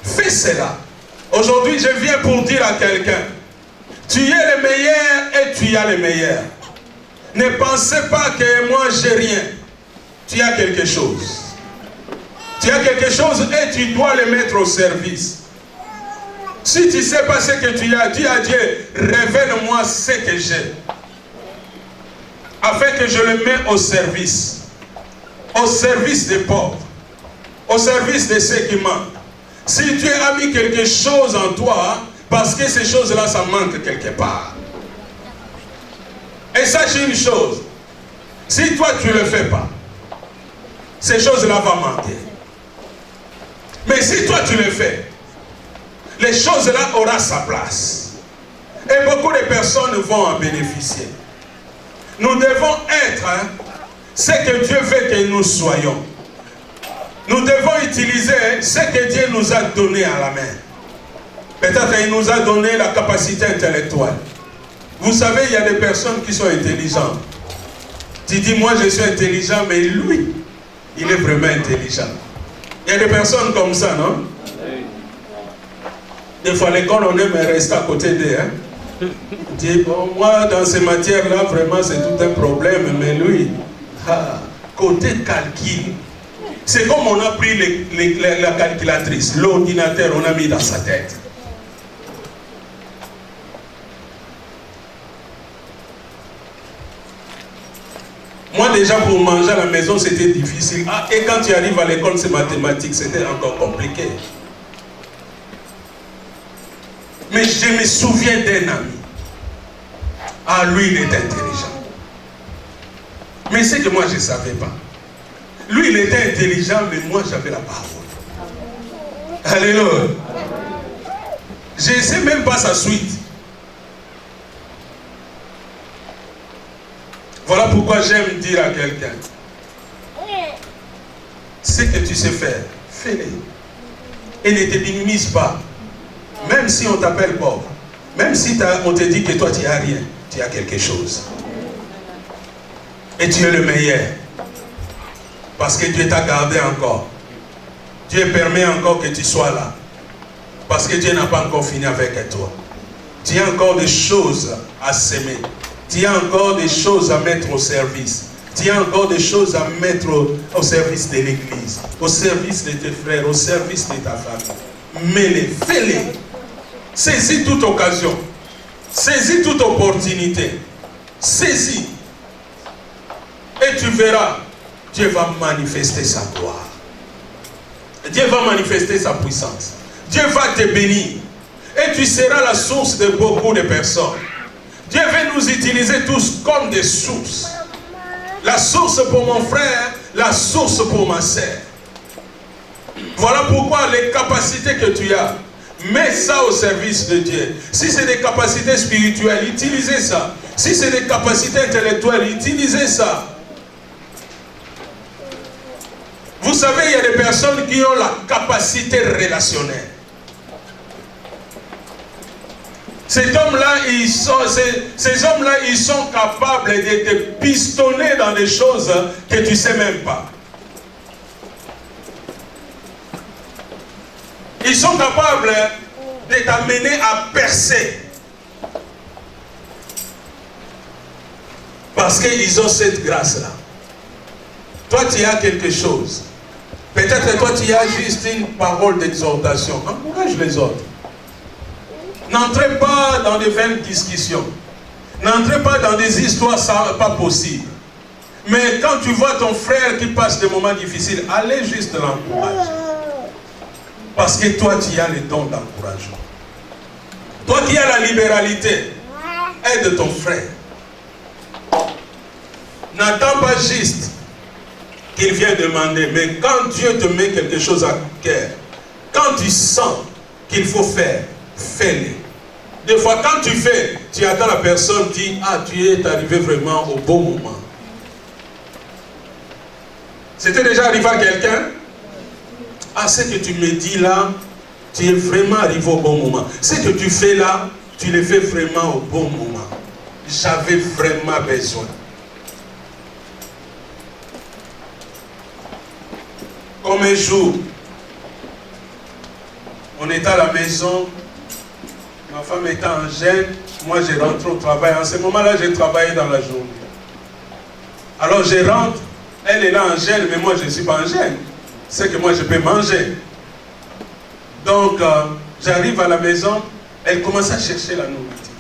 fais cela. Aujourd'hui, je viens pour dire à quelqu'un, tu es le meilleur et tu as le meilleur. Ne pensez pas que moi j'ai rien. Tu as quelque chose. Tu as quelque chose et tu dois le mettre au service. Si tu ne sais pas ce que tu as, dis à Dieu, révèle-moi ce que j'ai. Afin que je le mette au service. Au service des pauvres. Au service de ceux qui manquent. Si tu as mis quelque chose en toi, parce que ces choses-là, ça manque quelque part. Et sache une chose, si toi tu ne le fais pas, ces choses-là vont manquer. Mais si toi tu le fais, les choses-là auront sa place. Et beaucoup de personnes vont en bénéficier. Nous devons être ce que Dieu veut que nous soyons. Nous devons utiliser ce que Dieu nous a donné à la main. Peut-être qu'il nous a donné la capacité intellectuelle. Vous savez, il y a des personnes qui sont intelligentes. Tu dis, moi je suis intelligent, mais lui, il est vraiment intelligent. Il y a des personnes comme ça, non? Des fois, à l'école, on aime rester à côté d'eux. Hein? Dit, bon, moi, dans ces matières-là, vraiment, c'est tout un problème. Mais lui, côté calcul, c'est comme on a pris la calculatrice, l'ordinateur, on a mis dans sa tête. Moi, déjà, pour manger à la maison, c'était difficile. Et quand tu arrives à l'école, c'est mathématiques, c'était encore compliqué. Mais je me souviens d'un ami. Lui, il est intelligent. Mais c'est que moi, je ne savais pas. Lui, il était intelligent, mais moi, j'avais la parole. Alléluia. Je ne sais même pas sa suite. Voilà pourquoi j'aime dire à quelqu'un, ce que tu sais faire, fais-le. Et ne te minimise pas. Même si on t'appelle pauvre, même si on te dit que toi tu n'as rien, tu as quelque chose. Et tu es le meilleur. Parce que Dieu t'a gardé encore. Dieu permet encore que tu sois là. Parce que Dieu n'a pas encore fini avec toi. Tu as encore des choses à s'aimer. Tu as encore des choses à mettre au service. Tu as encore des choses à mettre au service de l'église, au service de tes frères, au service de ta famille. Mets-les, fais-les. Saisis toute occasion. Saisis toute opportunité. Saisis. Et tu verras, Dieu va manifester sa gloire. Dieu va manifester sa puissance. Dieu va te bénir. Et tu seras la source de beaucoup de personnes. Dieu veut nous utiliser tous comme des sources. La source pour mon frère, la source pour ma sœur. Voilà pourquoi les capacités que tu as, mets ça au service de Dieu. Si c'est des capacités spirituelles, utilisez ça. Si c'est des capacités intellectuelles, utilisez ça. Vous savez, il y a des personnes qui ont la capacité relationnelle. Ces hommes-là, ces hommes-là, ils sont capables de te pistonner dans des choses que tu ne sais même pas. Ils sont capables de t'amener à percer. Parce qu'ils ont cette grâce-là. Toi, tu as quelque chose. Peut-être que toi, tu as juste une parole d'exhortation. Encourage les autres. N'entrez pas dans des vaines discussions. N'entrez pas dans des histoires pas possibles. Mais quand tu vois ton frère qui passe des moments difficiles, allez juste l'encourager. Parce que toi, tu as le don d'encouragement. Toi qui as la libéralité, aide ton frère. N'attends pas juste qu'il vienne demander, mais quand Dieu te met quelque chose à cœur, quand tu sens qu'il faut faire, fais-le. Des fois, quand tu fais, tu attends la personne dit, tu es arrivé vraiment au bon moment. C'était déjà arrivé à quelqu'un? Ce que tu me dis là, tu es vraiment arrivé au bon moment. Ce que tu fais là, tu le fais vraiment au bon moment. J'avais vraiment besoin. Comme un jour, on était à la maison, ma femme était en gêne, moi je rentre au travail. En ce moment-là, j'ai travaillé dans la journée. Alors je rentre, elle est là en gêne, mais moi je ne suis pas en gêne. C'est que moi je peux manger. Donc, j'arrive à la maison, elle commence à chercher la nourriture.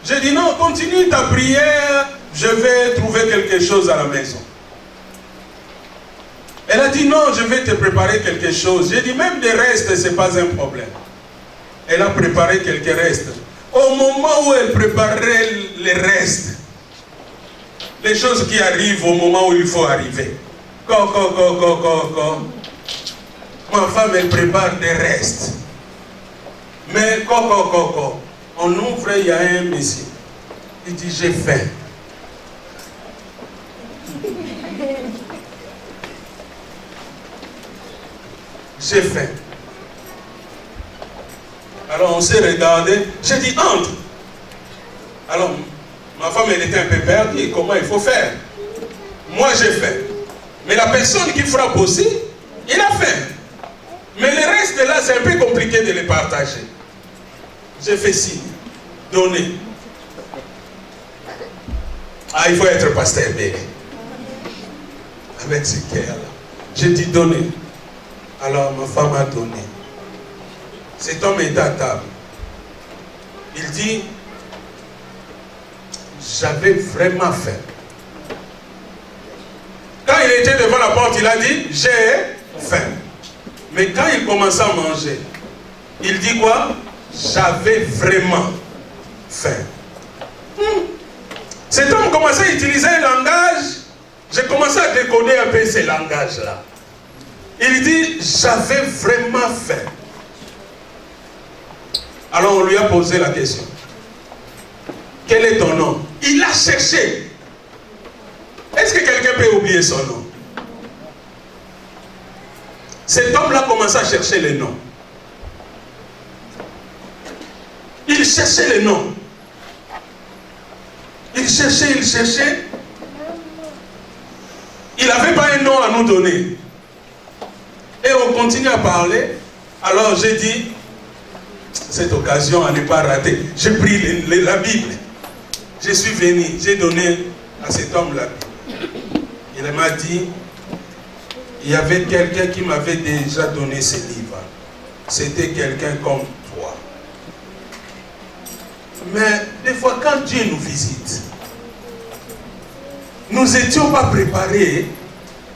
Je dis non, continue ta prière, je vais trouver quelque chose à la maison. Elle a dit non, je vais te préparer quelque chose. J'ai dit même des restes, ce n'est pas un problème. Elle a préparé quelques restes. Au moment où elle préparait les restes, les choses qui arrivent au moment où il faut arriver. Ma femme, elle prépare des restes. Mais on ouvre, il y a un monsieur. Il dit, j'ai faim. J'ai faim. Alors on s'est regardé. J'ai dit, entre. Alors, ma femme, elle était un peu perdue. Comment il faut faire? Moi, j'ai faim. Mais la personne qui frappe aussi, il a faim. là, c'est un peu compliqué de les partager. J'ai fait signe. Donner. Ah, il faut être pasteur bébé. Avec ce cœur-là. J'ai dit donner. Alors ma femme a donné. Cet homme est à table. Il dit, j'avais vraiment faim. Quand il était devant la porte, il a dit, j'ai faim. Mais quand il commençait à manger, il dit quoi? J'avais vraiment faim. Cet homme commençait à utiliser un langage. J'ai commencé à décoder un peu ces langages-là. Il dit, j'avais vraiment faim. Alors on lui a posé la question. Quel est ton nom? Il a cherché. Est-ce que quelqu'un peut oublier son nom? Cet homme-là commençait à chercher les noms. Il cherchait les noms. Il cherchait. Il n'avait pas un nom à nous donner. Et on continue à parler. Alors j'ai dit, cette occasion à ne pas rater. J'ai pris la Bible. Je suis venu, j'ai donné à cet homme la Bible. Il m'a dit, il y avait quelqu'un qui m'avait déjà donné ce livre. C'était quelqu'un comme toi. Mais des fois, quand Dieu nous visite, nous n'étions pas préparés,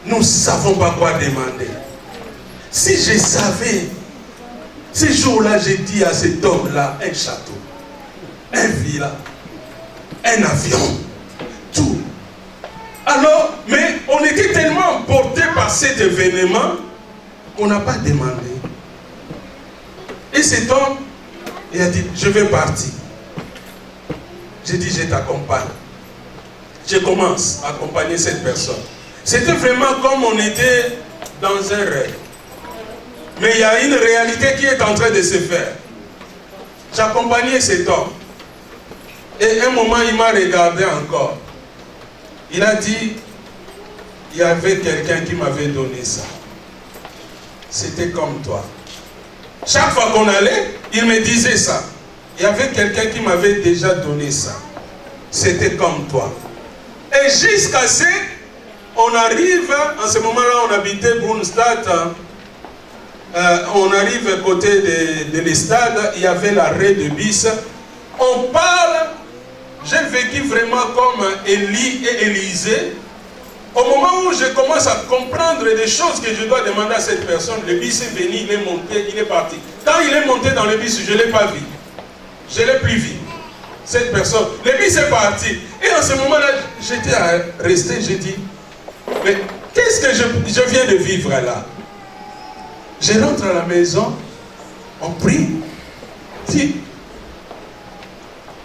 nous ne savons pas quoi demander. Si je savais, ce jour-là, j'ai dit à cet homme-là, un château, un villa, un avion, tout. Alors, mais on était tellement emportés par cet événement qu'on n'a pas demandé. Et cet homme, il a dit, je vais partir. J'ai dit, je t'accompagne. Je commence à accompagner cette personne. C'était vraiment comme on était dans un rêve. Mais il y a une réalité qui est en train de se faire. J'accompagnais cet homme. Et un moment, il m'a regardé encore. Il a dit, il y avait quelqu'un qui m'avait donné ça. C'était comme toi. Chaque fois qu'on allait, il me disait ça. Il y avait quelqu'un qui m'avait déjà donné ça. C'était comme toi. Et jusqu'à ce qu'on arrive, en ce moment-là, on habitait Brunstadt. On arrive côté de l'estade, il y avait l'arrêt de bis. On parle, j'ai vécu vraiment comme Élie et Élisée. Au moment où je commence à comprendre des choses que je dois demander à cette personne, le bis est venu, il est monté, il est parti. Quand il est monté dans le bis, je ne l'ai pas vu. Je ne l'ai plus vu. Cette personne, le bis est parti. Et en ce moment-là, j'étais resté, j'ai dit, mais qu'est-ce que je viens de vivre là? Je rentre à la maison, on prie, dit,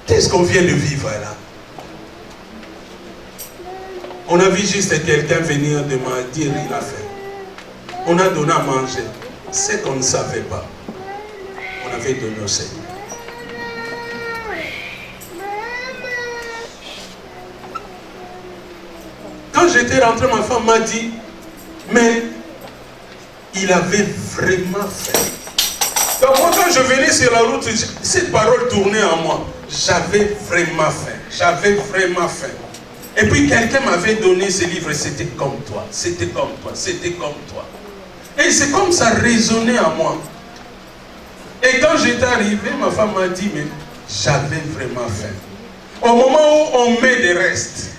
qu'est-ce qu'on vient de vivre là? On a vu juste quelqu'un venir de me dire il a faim. On a donné à manger. C'est qu'on ne savait pas. On avait donné au Seigneur. Quand j'étais rentré, ma femme m'a dit, mais il avait vraiment faim. Donc moi, quand je venais sur la route, cette parole tournait en moi. J'avais vraiment faim. J'avais vraiment faim. Et puis quelqu'un m'avait donné ce livre, c'était comme toi, c'était comme toi, c'était comme toi. Et c'est comme ça résonnait en moi. Et quand j'étais arrivé, ma femme m'a dit, mais j'avais vraiment faim. Au moment où on met des restes,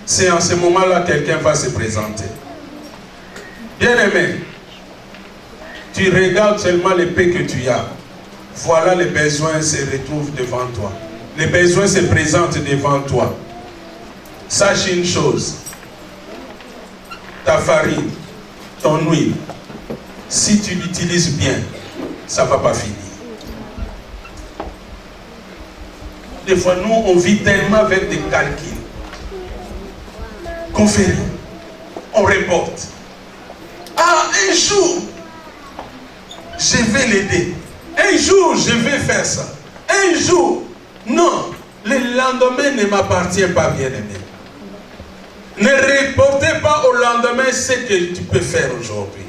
c'est en ce moment-là que quelqu'un va se présenter. Bien-aimé, tu regardes seulement les paix que tu as. Voilà, les besoins se retrouvent devant toi. Les besoins se présentent devant toi. Sache une chose, ta farine, ton huile, si tu l'utilises bien, ça ne va pas finir. Des fois, nous, on vit tellement avec des calculs qu'on fait rien. On reporte. Ah, un jour, je vais l'aider. Un jour, je vais faire ça. Un jour, non, le lendemain ne m'appartient pas, bien-aimé. Ne reportez pas au lendemain ce que tu peux faire aujourd'hui.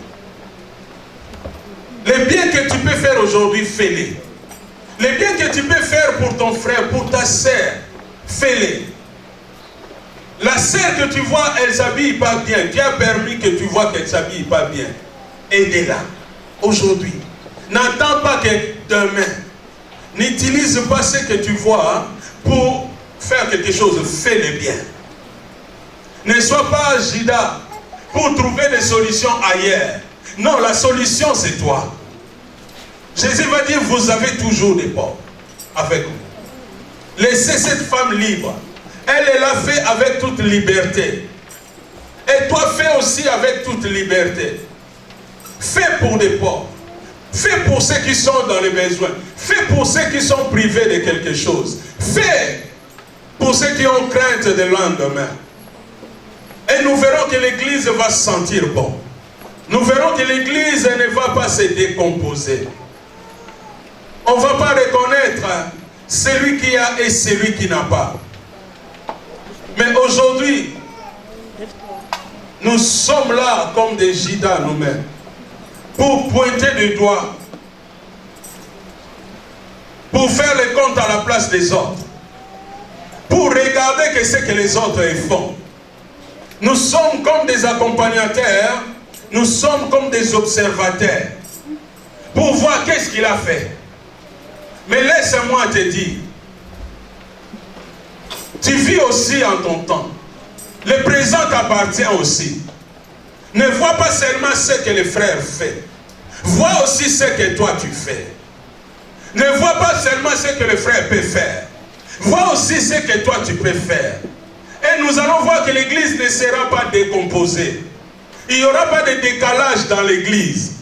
Le bien que tu peux faire aujourd'hui, fais-les. Les biens que tu peux faire pour ton frère, pour ta sœur, fais-les. La sœur que tu vois, elle ne s'habille pas bien. Dieu a permis que tu vois qu'elle ne s'habille pas bien. Aidez-la. Aujourd'hui. N'attends pas que demain. N'utilise pas ce que tu vois pour faire quelque chose. Fais-le bien. Ne sois pas Judas pour trouver des solutions ailleurs. Non, la solution c'est toi. Jésus va dire, vous avez toujours des portes avec vous. Laissez cette femme libre. Elle l'a fait avec toute liberté. Et toi, fais aussi avec toute liberté. Fais pour des pauvres. Fais pour ceux qui sont dans les besoins. Fais pour ceux qui sont privés de quelque chose. Fais pour ceux qui ont crainte de lendemain. Et nous verrons que l'Église va se sentir bon. Nous verrons que l'Église ne va pas se décomposer. On ne va pas reconnaître celui qui a et celui qui n'a pas. Mais aujourd'hui, nous sommes là comme des Judas nous-mêmes pour pointer du doigt, pour faire les comptes à la place des autres, pour regarder ce que les autres font. Nous sommes comme des accompagnateurs, nous sommes comme des observateurs, pour voir qu'est-ce qu'il a fait. Mais laisse-moi te dire, tu vis aussi en ton temps. Le présent t'appartient aussi. Ne vois pas seulement ce que le frère fait. Vois aussi ce que toi tu fais. Ne vois pas seulement ce que le frère peut faire. Vois aussi ce que toi tu peux faire. Et nous allons voir que l'église ne sera pas décomposée. Il n'y aura pas de décalage dans l'église.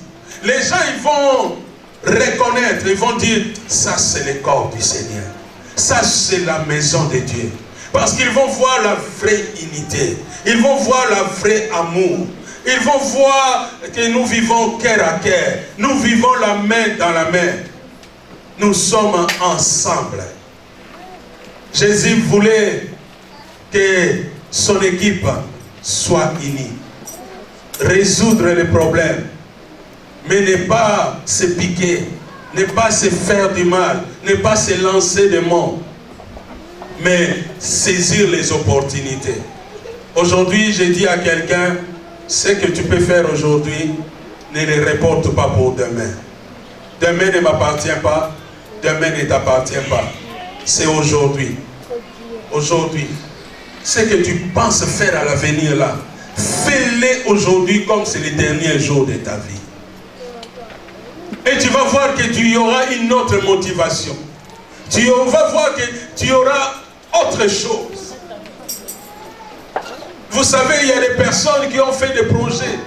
Les gens ils vont reconnaître, ils vont dire, ça c'est le corps du Seigneur. Ça c'est la maison de Dieu. Parce qu'ils vont voir la vraie unité. Ils vont voir la vraie amour. Ils vont voir que nous vivons cœur à cœur. Nous vivons la main dans la main. Nous sommes ensemble. Jésus voulait que son équipe soit unie. Résoudre les problèmes. Mais ne pas se piquer. Ne pas se faire du mal. Ne pas se lancer des mots. Mais saisir les opportunités. Aujourd'hui, j'ai dit à quelqu'un, ce que tu peux faire aujourd'hui, ne le reporte pas pour demain. Demain ne m'appartient pas, demain ne t'appartient pas. C'est aujourd'hui. Aujourd'hui. Ce que tu penses faire à l'avenir là, fais-le aujourd'hui comme c'est le dernier jour de ta vie. Et tu vas voir que tu y auras une autre motivation. Tu vas voir que tu y auras autre chose. Vous savez, il y a des personnes qui ont fait des projets.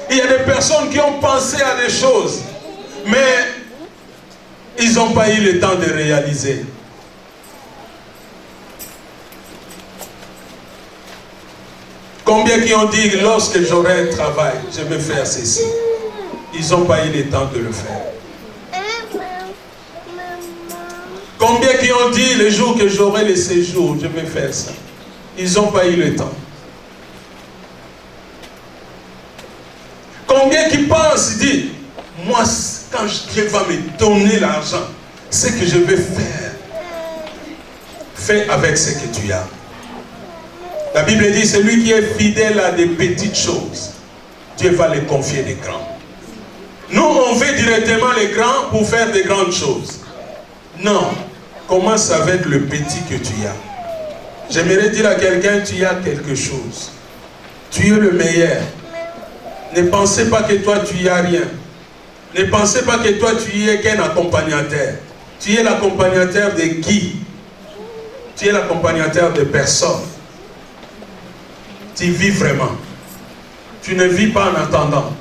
Il y a des personnes qui ont pensé à des choses. Mais ils n'ont pas eu le temps de réaliser. Combien qui ont dit, lorsque j'aurai un travail, je vais faire ceci. Ils n'ont pas eu le temps de le faire. Combien qui ont dit, le jour que j'aurai le séjour, je vais faire ça. Ils n'ont pas eu le temps. Combien qui pensent, disent, moi, quand Dieu va me donner l'argent, ce que je vais faire, fais avec ce que tu as. La Bible dit, celui qui est fidèle à des petites choses, Dieu va les confier des grands. Nous, on veut directement les grands pour faire des grandes choses. Non, commence avec le petit que tu as. J'aimerais dire à quelqu'un, tu as quelque chose. Tu es le meilleur. Ne pensez pas que toi, tu n'y as rien. Ne pensez pas que toi, tu y es qu'un accompagnateur. Tu es l'accompagnateur de qui? Tu es l'accompagnateur de personne. Tu vis vraiment. Tu ne vis pas en attendant.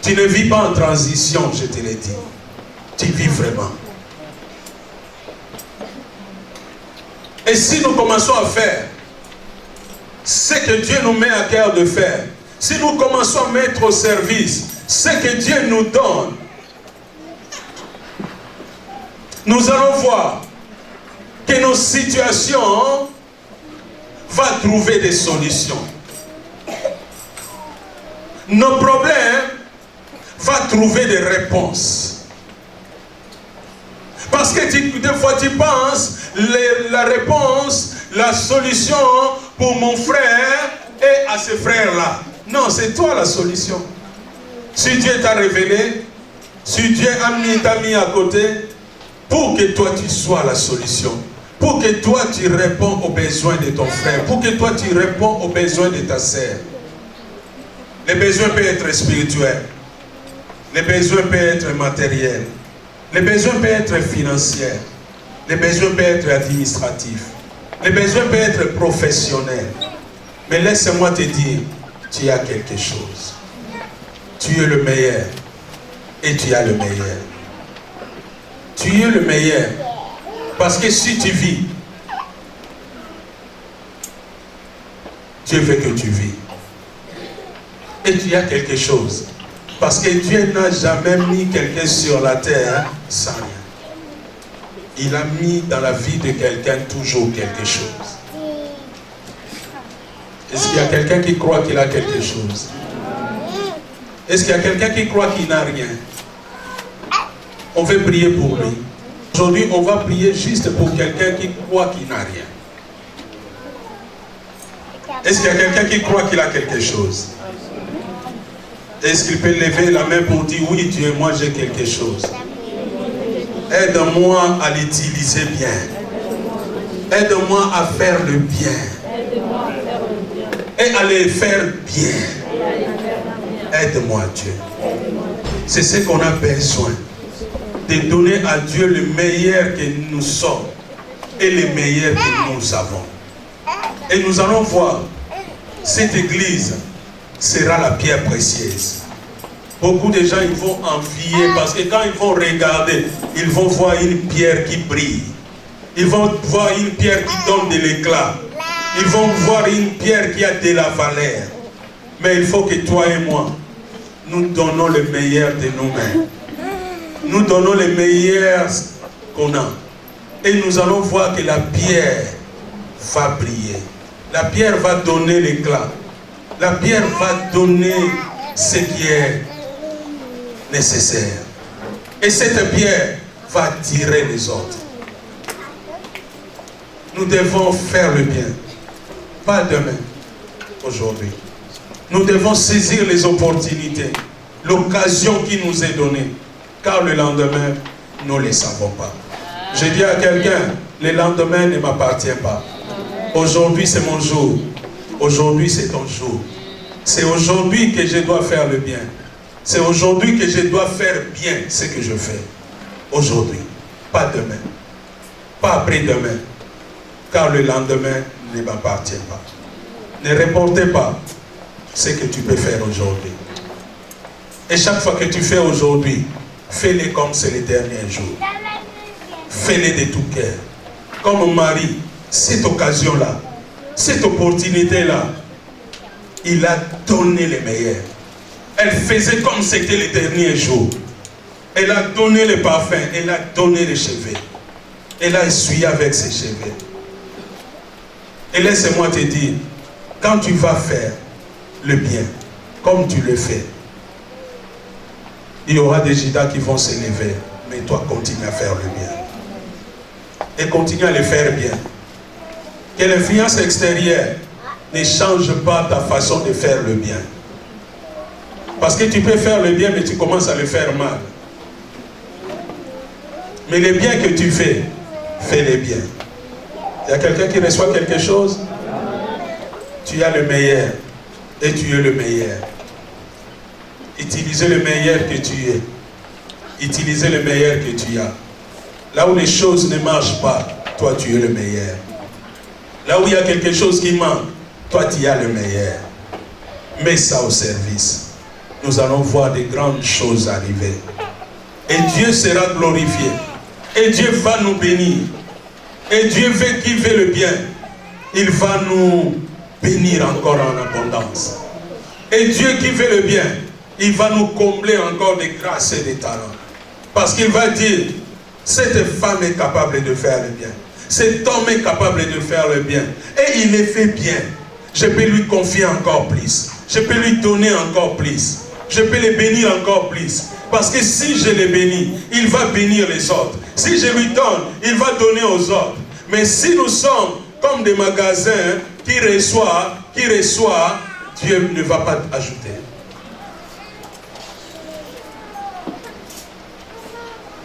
Tu ne vis pas en transition, je te l'ai dit. Tu vis vraiment. Et si nous commençons à faire ce que Dieu nous met à cœur de faire, si nous commençons à mettre au service ce que Dieu nous donne, nous allons voir que nos situations vont trouver des solutions. Nos problèmes va trouver des réponses. Parce que des fois tu penses, la réponse, la solution pour mon frère est à ce frère-là. Non, c'est toi la solution. Si Dieu t'a révélé, si Dieu t'a mis à côté, pour que toi tu sois la solution, pour que toi tu réponds aux besoins de ton frère, pour que toi tu réponds aux besoins de ta sœur. Les besoins peuvent être spirituels, les besoins peuvent être matériels, les besoins peuvent être financiers, les besoins peuvent être administratifs, les besoins peuvent être professionnels. Mais laisse-moi te dire, tu as quelque chose. Tu es le meilleur et tu as le meilleur. Tu es le meilleur parce que si tu vis, Dieu veut que tu vis. Et tu as quelque chose. Parce que Dieu n'a jamais mis quelqu'un sur la terre sans rien. Il a mis dans la vie de quelqu'un toujours quelque chose. Est-ce qu'il y a quelqu'un qui croit qu'il a quelque chose? Est-ce qu'il y a quelqu'un qui croit qu'il n'a rien? On veut prier pour lui. Aujourd'hui, on va prier juste pour quelqu'un qui croit qu'il n'a rien. Est-ce qu'il y a quelqu'un qui croit qu'il a quelque chose? Est-ce qu'il peut lever la main pour dire, oui Dieu, moi j'ai quelque chose. Aide-moi à l'utiliser bien. Aide-moi à faire le bien. Et à le faire bien. Aide-moi Dieu. C'est ce qu'on a besoin. De donner à Dieu le meilleur que nous sommes. Et le meilleur que nous avons. Et nous allons voir, cette église sera la pierre précieuse. Beaucoup de gens ils vont envier parce que quand ils vont regarder, ils vont voir une pierre qui brille. Ils vont voir une pierre qui donne de l'éclat. Ils vont voir une pierre qui a de la valeur. Mais il faut que toi et moi, nous donnons le meilleur de nous-mêmes. Nous donnons le meilleur qu'on a. Et nous allons voir que la pierre va briller. La pierre va donner l'éclat. La pierre va donner ce qui est nécessaire. Et cette pierre va attirer les autres. Nous devons faire le bien. Pas demain, aujourd'hui. Nous devons saisir les opportunités, l'occasion qui nous est donnée. Car le lendemain, nous ne le savons pas. Je dis à quelqu'un, le lendemain ne m'appartient pas. Aujourd'hui, c'est mon jour. Aujourd'hui, c'est ton jour. C'est aujourd'hui que je dois faire le bien. C'est aujourd'hui que je dois faire bien ce que je fais. Aujourd'hui, pas demain. Pas après-demain. Car le lendemain ne m'appartient pas. Ne reportez pas ce que tu peux faire aujourd'hui. Et chaque fois que tu fais aujourd'hui, fais-le comme c'est le dernier jour. Fais-le de tout cœur. Comme Marie, cette occasion-là, cette opportunité-là, il a donné le meilleur. Elle faisait comme c'était le dernier jour. Elle a donné le parfum, elle a donné les cheveux. Elle a essuyé avec ses cheveux. Et laisse-moi te dire, quand tu vas faire le bien, comme tu le fais, il y aura des Judas qui vont se lever, mais toi continue à faire le bien. Et continue à le faire bien. Que l'influence extérieure ne change pas ta façon de faire le bien. Parce que tu peux faire le bien, mais tu commences à le faire mal. Mais le bien que tu fais, fais-le bien. Il y a quelqu'un qui reçoit quelque chose? Tu as le meilleur. Et tu es le meilleur. Utilisez le meilleur que tu es. Utilisez le meilleur que tu as. Là où les choses ne marchent pas, toi tu es le meilleur. Là où il y a quelque chose qui manque, toi tu as le meilleur. Mets ça au service. Nous allons voir des grandes choses arriver. Et Dieu sera glorifié. Et Dieu va nous bénir. Et Dieu veut qui veut le bien. Il va nous bénir encore en abondance. Et Dieu qui veut le bien, il va nous combler encore de grâces et de talents. Parce qu'il va dire, cette femme est capable de faire le bien. Cet homme est capable de faire le bien. Et il le fait bien. Je peux lui confier encore plus. Je peux lui donner encore plus. je peux les bénir encore plus. Parce que si je les bénis, il va bénir les autres. Si je lui donne, il va donner aux autres. Mais si nous sommes comme des magasins qui reçoivent, Dieu ne va pas ajouter.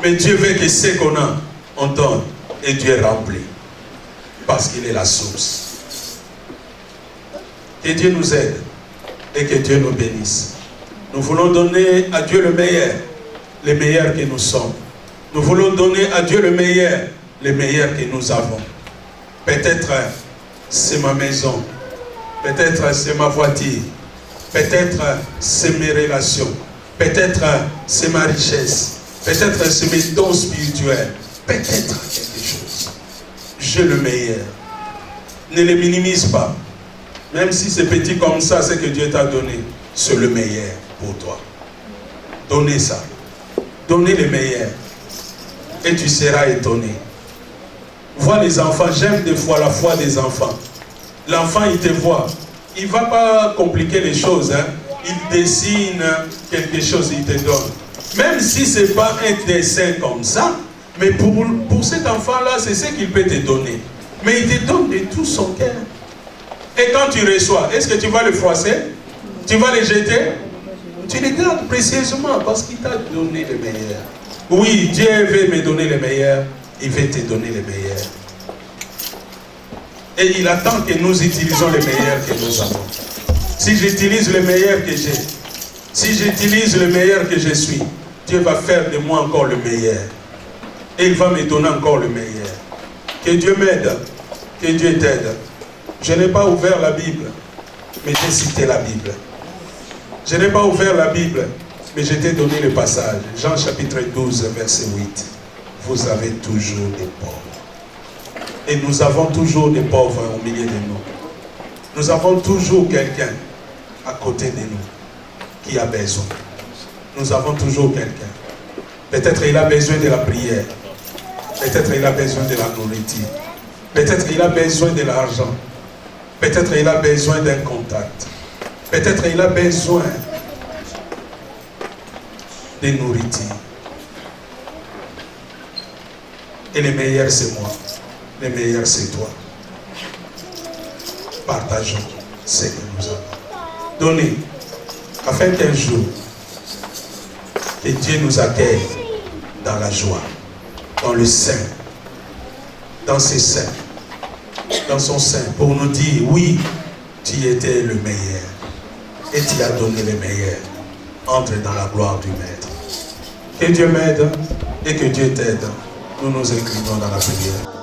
Mais Dieu veut que ce qu'on a, on donne. Et Dieu remplit. Parce qu'il est la source. Que Dieu nous aide. Et que Dieu nous bénisse. Nous voulons donner à Dieu le meilleur. Les meilleurs que nous sommes. Nous voulons donner à Dieu le meilleur. Les meilleurs que nous avons. Peut-être c'est ma maison. Peut-être c'est ma voiture. Peut-être c'est mes relations. Peut-être c'est ma richesse. Peut-être c'est mes dons spirituels. Peut-être quelque chose. J'ai le meilleur. Ne les minimise pas. Même si c'est petit comme ça, c'est que Dieu t'a donné. C'est le meilleur pour toi. Donnez ça. Donnez le meilleur. Et tu seras étonné. Vois les enfants. J'aime des fois la foi des enfants. L'enfant, il te voit. Il ne va pas compliquer les choses. Hein. Il dessine quelque chose, il te donne. Même si ce n'est pas un dessin comme ça, mais pour cet enfant-là, c'est ce qu'il peut te donner. Mais il te donne de tout son cœur. Et quand tu reçois, est-ce que tu vas le froisser? Tu vas le jeter? Tu le gardes précieusement parce qu'il t'a donné le meilleur. Oui, Dieu veut me donner le meilleur. Il veut te donner le meilleur. Et il attend que nous utilisions le meilleur que nous avons. Si j'utilise le meilleur que j'ai, si j'utilise le meilleur que je suis, Dieu va faire de moi encore le meilleur. Et il va me donner encore le meilleur. Que Dieu m'aide. Que Dieu t'aide. Je n'ai pas ouvert la Bible, mais j'ai cité la Bible. Je n'ai pas ouvert la Bible, mais je t'ai donné le passage. Jean chapitre 12, verset 8. Vous avez toujours des pauvres. Et nous avons toujours des pauvres au milieu de nous. Nous avons toujours quelqu'un à côté de nous qui a besoin. Nous avons toujours quelqu'un. Peut-être il a besoin de la prière. Peut-être il a besoin de la nourriture. Peut-être il a besoin de l'argent. Peut-être il a besoin d'un contact. Peut-être il a besoin de nourriture. Et le meilleur c'est moi. Le meilleur c'est toi. Partageons ce que nous avons. Donnez, afin qu'un jour, que Dieu nous accueille dans la joie, dans le sein, dans ses seins, dans son sein, pour nous dire, oui, tu étais le meilleur, et tu as donné le meilleur. Entre dans la gloire du Maître. Que Dieu m'aide, et que Dieu t'aide. Nous nous inclinons dans la prière.